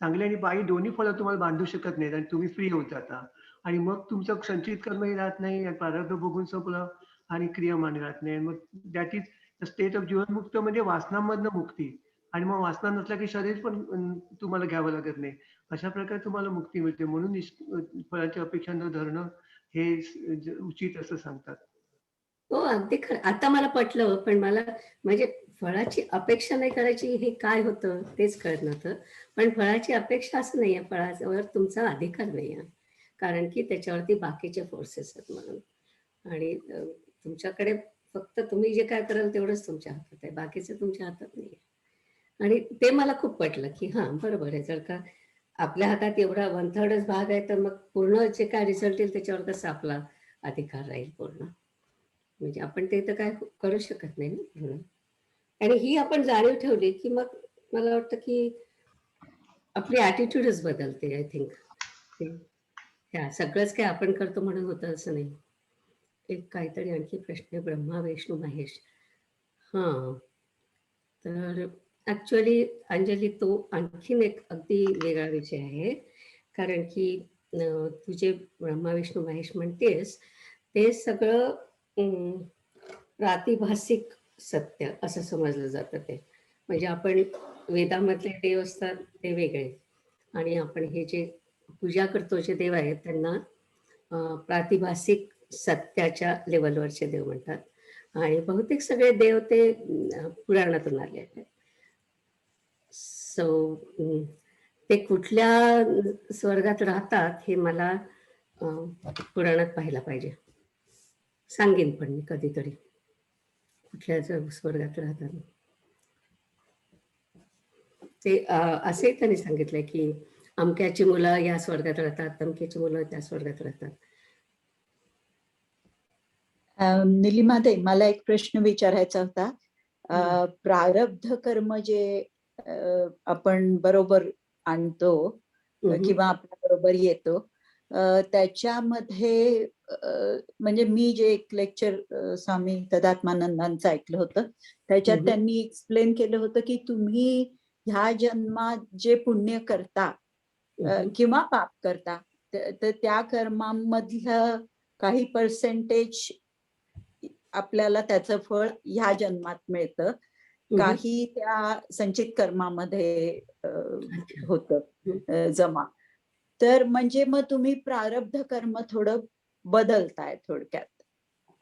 चांगली आणि वाईट दोन्ही फळं तुम्हाला बांधू शकत नाहीत आणि तुम्ही फ्री होत जाता. आणि मग तुमचं संचित कर्मही राहत नाही, प्रारब्ध भोगून संपलं आणि क्रियामान राहत नाही. मग that is the state of जीवनमुक्त म्हणजे वासनांमधनं मुक्ती. आणि मग वासना नसल्या की शरीर पण तुम्हाला घ्यावं लागत नाही. अशा प्रकारे तुम्हाला मुक्ती मिळते. म्हणून फळाची अपेक्षा न धरणं हे उचित असं सांगतात. हो, अगदी खरं. आता मला पटलं. पण मला म्हणजे फळाची अपेक्षा नाही करायची हे काय होतं तेच कळत नव्हतं. पण फळाची अपेक्षा असं नाहीये, फळावर तुमचा अधिकार नाहीये, कारण की त्याच्यावरती बाकीचे फोर्सेस आहेत म्हणून. आणि तुमच्याकडे फक्त तुम्ही जे काय कराल तेवढंच तुमच्या हातात आहे, बाकीचं तुमच्या हातात नाहीये. आणि ते मला खूप पटलं की हा बरोबर आहे. जर का आपल्या हातात एवढा 1/3 भाग आहे तर मग पूर्ण जे काय रिझल्ट येईल त्याच्यावर कसा आपला अधिकार राहील पूर्ण. म्हणजे आपण ते तर काय करू शकत नाही ना. आणि ही आपण जाणीव ठेवली की मग मला वाटतं की आपली ॲटिट्यूडच बदलते. आय थिंक सगळंच काय आपण करतो म्हणून होतं असं नाही. एक काहीतरी आणखी प्रश्न आहे, ब्रह्मा विष्णू महेश. हां, तर ऍक्च्युअली अंजली तो आणखीन एक अगदी वेगळा विषय आहे. कारण की तू जे ब्रह्मा विष्णू महेश म्हणतेस ते सगळं प्रातिभासिक सत्य असं समजलं जातं. ते म्हणजे आपण वेदामधले देव असतात ते वेगळे, आणि आपण हे जे पूजा करतो जे देव आहेत त्यांना प्रातिभासिक सत्याच्या लेवलवरचे देव म्हणतात. आणि बहुतेक सगळे देव ते पुराणातून आले आहेत. सो ते कुठल्या स्वर्गात राहतात हे मला पुराणात पाहायला पाहिजे. सांगेन पण मी कधीतरी कुठल्या स्वर्गात राहतात ते. असे त्यांनी सांगितलंय की अमक्याची मुलं या स्वर्गात राहतात, तमक्याची मुलं त्या स्वर्गात राहतात. निलिमाताई, मला एक प्रश्न विचारायचा होता. प्रारब्ध कर्म जे आपण बरोबर आणतो किंवा आपल्या बरोबर येतो, त्याच्यामध्ये म्हणजे मी जे एक लेक्चर स्वामी तदात्मानंदांचं ऐकलं होतं त्याच्यात त्यांनी एक्सप्लेन केलं होतं की तुम्ही ह्या जन्मात जे पुण्य करता किंवा पाप करता तर त्या कर्मांमधलं काही पर्सेंटेज आपल्याला त्याचं फळ ह्या जन्मात मिळतं, काही त्या संचित कर्मामध्ये होतं जमा. तर म्हणजे मग तुम्ही प्रारब्ध कर्म थोडं बदलताय थोडक्यात,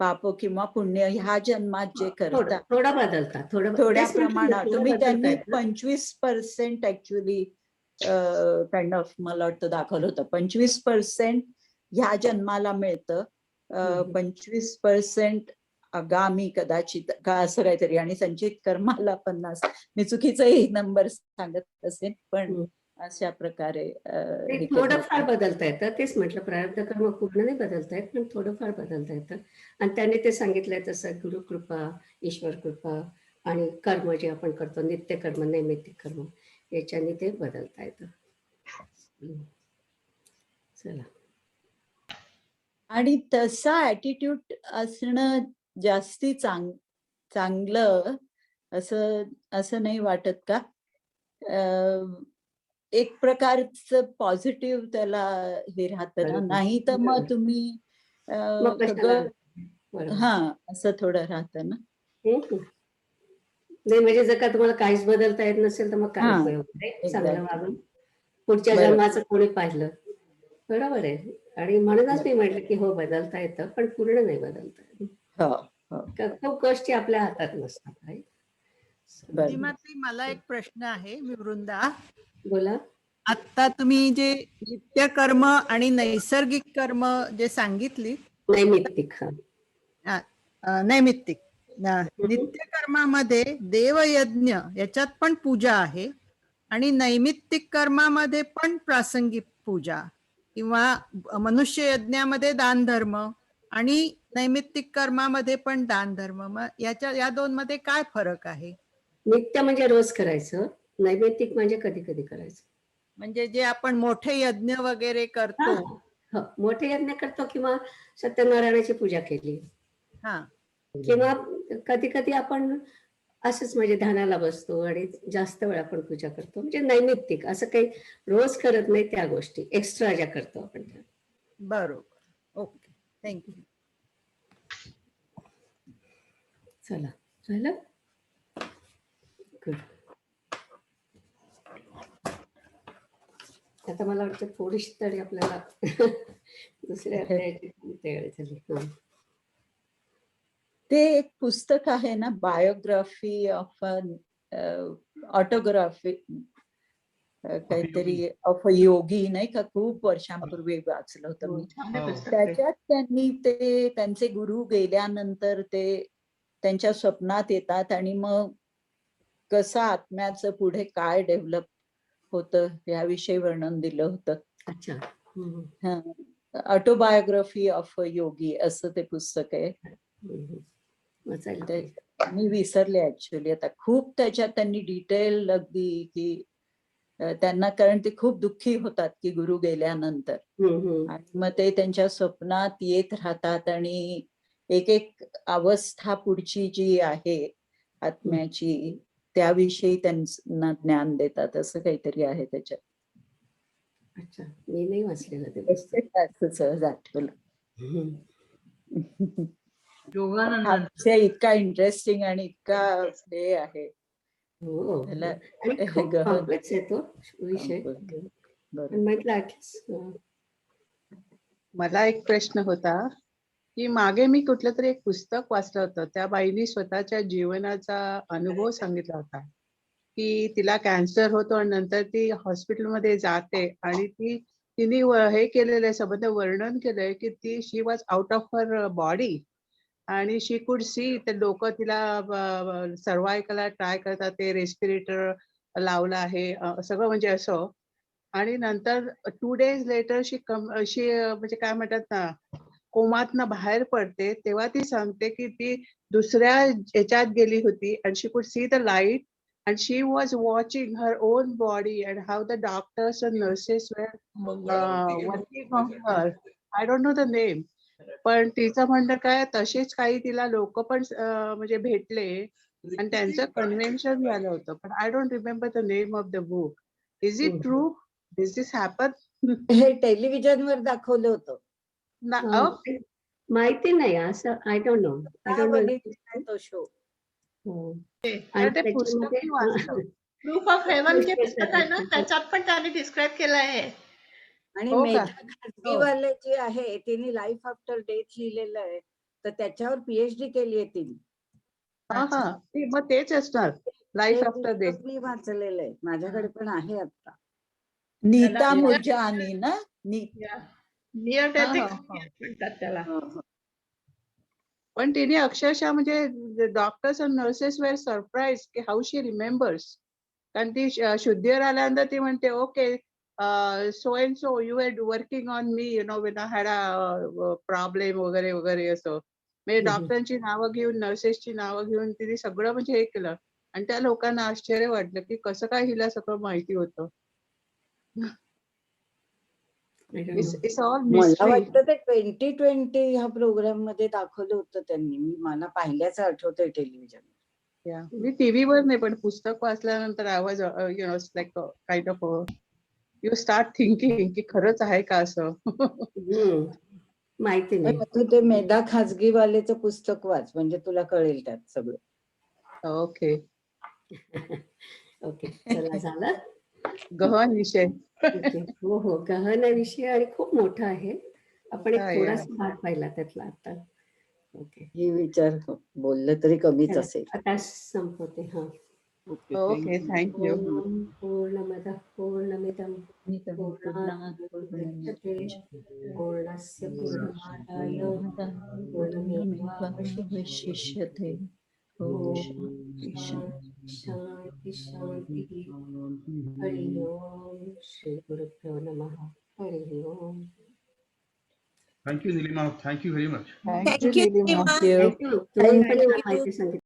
पाप किंवा पुण्य ह्या जन्मात जे करता थोडा बदलतात, थोड्या प्रमाणात तुम्ही त्यांनी 25% ऍक्च्युली काइंड ऑफ मला वाटतं दाखवलं होतं. 25% ह्या जन्माला मिळतं, 25% आगामी कदाचित का असं काहीतरी, आणि संचित कर्माला 50. मी चुकीचाही नंबर सांगत असेल पण अशा प्रकारे थोडंफार बदलता येतं. तेच म्हटलं, प्रारब्ध कर्म पूर्ण नाही बदलता येत पण थोडंफार बदलता येतं. आणि त्यांनी ते सांगितलंय तसं गुरुकृपा, ईश्वर कृपा आणि कर्म जे आपण करतो नित्य कर्म नैमित्तिक कर्म याच्याने ते बदलता येतं. चला. आणि तसा ऍटिट्यूड असणं जास्ती चांगलं असं नाही वाटत का? एक प्रकारचं पॉझिटिव्ह त्याला हे राहतं ना, नाही तर मग तुम्ही असं थोडं राहतं ना. नाही म्हणजे जर का तुम्हाला काहीच बदलता येत नसेल तर मग काय उपयोग आहे चांगलं वागून पुढच्या जन्माचं कोणी पाहिलं, बरोबर आहे. आणि म्हणूनच मी म्हटलं की हो बदलता येतं पण पूर्ण नाही बदलता येत. खूप गोष्टी आपल्या हातात नसतात. मला एक प्रश्न आहे, मी वृंदा. बोला. आता तुम्ही जे नित्य कर्म आणि नैसर्गिक कर्म जे सांगितली, नैमित्तिक नैमित्तिक नित्य कर्मामध्ये देवयज्ञ याच्यात पण पूजा आहे आणि नैमित्तिक कर्मामध्ये पण प्रासंगिक पूजा, किंवा मनुष्य यज्ञामध्ये दान धर्म आणि नैमित्तिक कर्मामध्ये पण दान धर्म. मग या दोन मध्ये काय फरक आहे? नित्य म्हणजे रोज करायचं, नैमित्तिक म्हणजे कधी कधी करायचं. म्हणजे जे आपण मोठे यज्ञ वगैरे करतो, मोठे यज्ञ करतो किंवा सत्यनारायणाची पूजा केली, किंवा कधी कधी आपण असंच म्हणजे ध्यानाला बसतो आणि जास्त वेळ आपण पूजा करतो, म्हणजे नैमित्तिक. असं काही रोज करत नाही त्या गोष्टी, एक्स्ट्रा ज्या करतो आपण त्या. बरोबर. Okay, thank you. चला झालं. गुड. आता मला वाटतं थोडीशी तरी आपल्याला दुसऱ्या अध्यायाची तयारी झाली. ते एक पुस्तक आहे ना, बायोग्राफी ऑफ ऑटोग्राफी काहीतरी ऑफ अ योगी, नाही का, खूप वर्षांपूर्वी वाचलं होतं मी. त्याच्यात त्यांनी ते त्यांचे गुरु गेल्यानंतर ते त्यांच्या स्वप्नात येतात आणि मग कसं आत्म्याचं पुढे काय डेव्हलप होतं याविषयी वर्णन दिलं होतं. अच्छा. ऑटोबायोग्राफी ऑफ अ योगी असं ते पुस्तक आहे. मी विसरले ऍक्च्युली आता. खूप त्याच्यात त्यांनी डिटेल अगदी की त्यांना, कारण ते खूप दुःखी होतात की गुरु गेल्यानंतर, आणि मग ते त्यांच्या स्वप्नात येत राहतात आणि एक एक अवस्था पुढची जी आहे आत्म्याची त्याविषयी त्यांना ज्ञान देतात, असं काहीतरी आहे त्याच्यात. अच्छा, मी नाही वाचलेलं ते पुस्तक. असं सहज आठवलं. योगानंद हा विषय इतका इंटरेस्टिंग आणि इतका हे आहे. हो त्याला आणि खूप गहन कॉम्प्लेक्स आहे तो विषय. बरोबर. पण म्हटलं मला एक प्रश्न होता की मागे मी कुठलं तरी एक पुस्तक वाचलं होतं, त्या बाईनी स्वतःच्या जीवनाचा अनुभव सांगितला होता की तिला कॅन्सर होतो आणि नंतर ती हॉस्पिटलमध्ये जाते आणि तिने हे केलेलं आहे, संबंध वर्णन केलंय की ती she was out of her body आणि शी कुड सी, ते लोक तिला सर्वाइव्ह करायला ट्राय करतात, ते रेस्पिरेटर लावलं आहे सगळं म्हणजे असं. आणि नंतर 2 days लेटर शी म्हणजे काय म्हणतात ना, कोमातनं बाहेर पडते, तेव्हा ती सांगते की ती दुसऱ्या ह्याच्यात गेली होती and she could see the light and she was watching her own body and how the doctors and nurses were working on her. I don't know the name. पण तिचं म्हणणं काय, तसेच काही तिला लोक पण म्हणजे भेटले आणि त्यांचं कन्व्हेन्शन झालं होतं, पण I don't remember the name of the book. Is it true? Does this happen? हे टेलिव्हिजनवर दाखवलं होतं. माहिती नाही असं. I don't know. बघितलेला तो शो. ते पुस्तक मी वाचलं. प्रूफ ऑफ हेवन जे पुस्तक आहे ना, त्याच्यात पण त्यांनी डिस्क्राईब केलं आहे. आणि मेधा खाजगीवाले जी आहे तिने लाईफ आफ्टर डेथ लिहिलेलं आहे, तर त्याच्यावर PhD केली आहे तिने. मग तेच असणार लाईफ आफ्टर डेथ. मी वाचलेलं आहे, माझ्याकडे पण आहे आता. नीता मुलजानी ना, नियर डेथ म्हणतात त्याला. पण तिने अक्षरशः म्हणजे doctors and nurses were surprise की हाऊ शी रिमेंबर्स. कारण ती शुद्धीवर आल्यानंतर ती म्हणते okay so and so you are working on me you know when I had a problem वगैरे वगैरे असं. म्हणजे डॉक्टरांची नावं घेऊन नर्सेसची नावं घेऊन तिने सगळं म्हणजे हे केलं आणि त्या लोकांना आश्चर्य वाटलं की कसं काय हिला सगळं माहिती होतं. मला वाटतं ते 2020 ह्या प्रोग्राम मध्ये दाखवलं होतं त्यांनी. मला पाहिल्याचं आठवतंय टेलिव्हिजन. मी टीव्हीवर नाही, पण पुस्तक वाचल्यानंतर I was you know like kind of you start thinking की खरंच आहे का असं. माहिती नाही. ते मेधा खाजगीवालेचं पुस्तक वाच, म्हणजे तुला कळेल त्यात सगळं. ओके ओके, चला झालं. गहन विषय. हो हो, गहन विषय आणि खूप मोठा आहे. आपण एक थोडासा भाग पाहिला त्यातला आता. ओके, हे विचार बोललं तरी कमीच असेल. आता संपवते. हा, ओके, थँक्यू. पूर्णमदः पूर्णमिदं पूर्णात् पूर्णमुदच्यते पूर्णस्य पूर्णमादाय पूर्णमेवावशिष्यते. शांती शांती. हरि ओम. श्री गुरुभ्यो नमः. हरि ओम. Thank you Nilima, thank you very much. Thank you. तुम्ही पण माहिती सांगितली.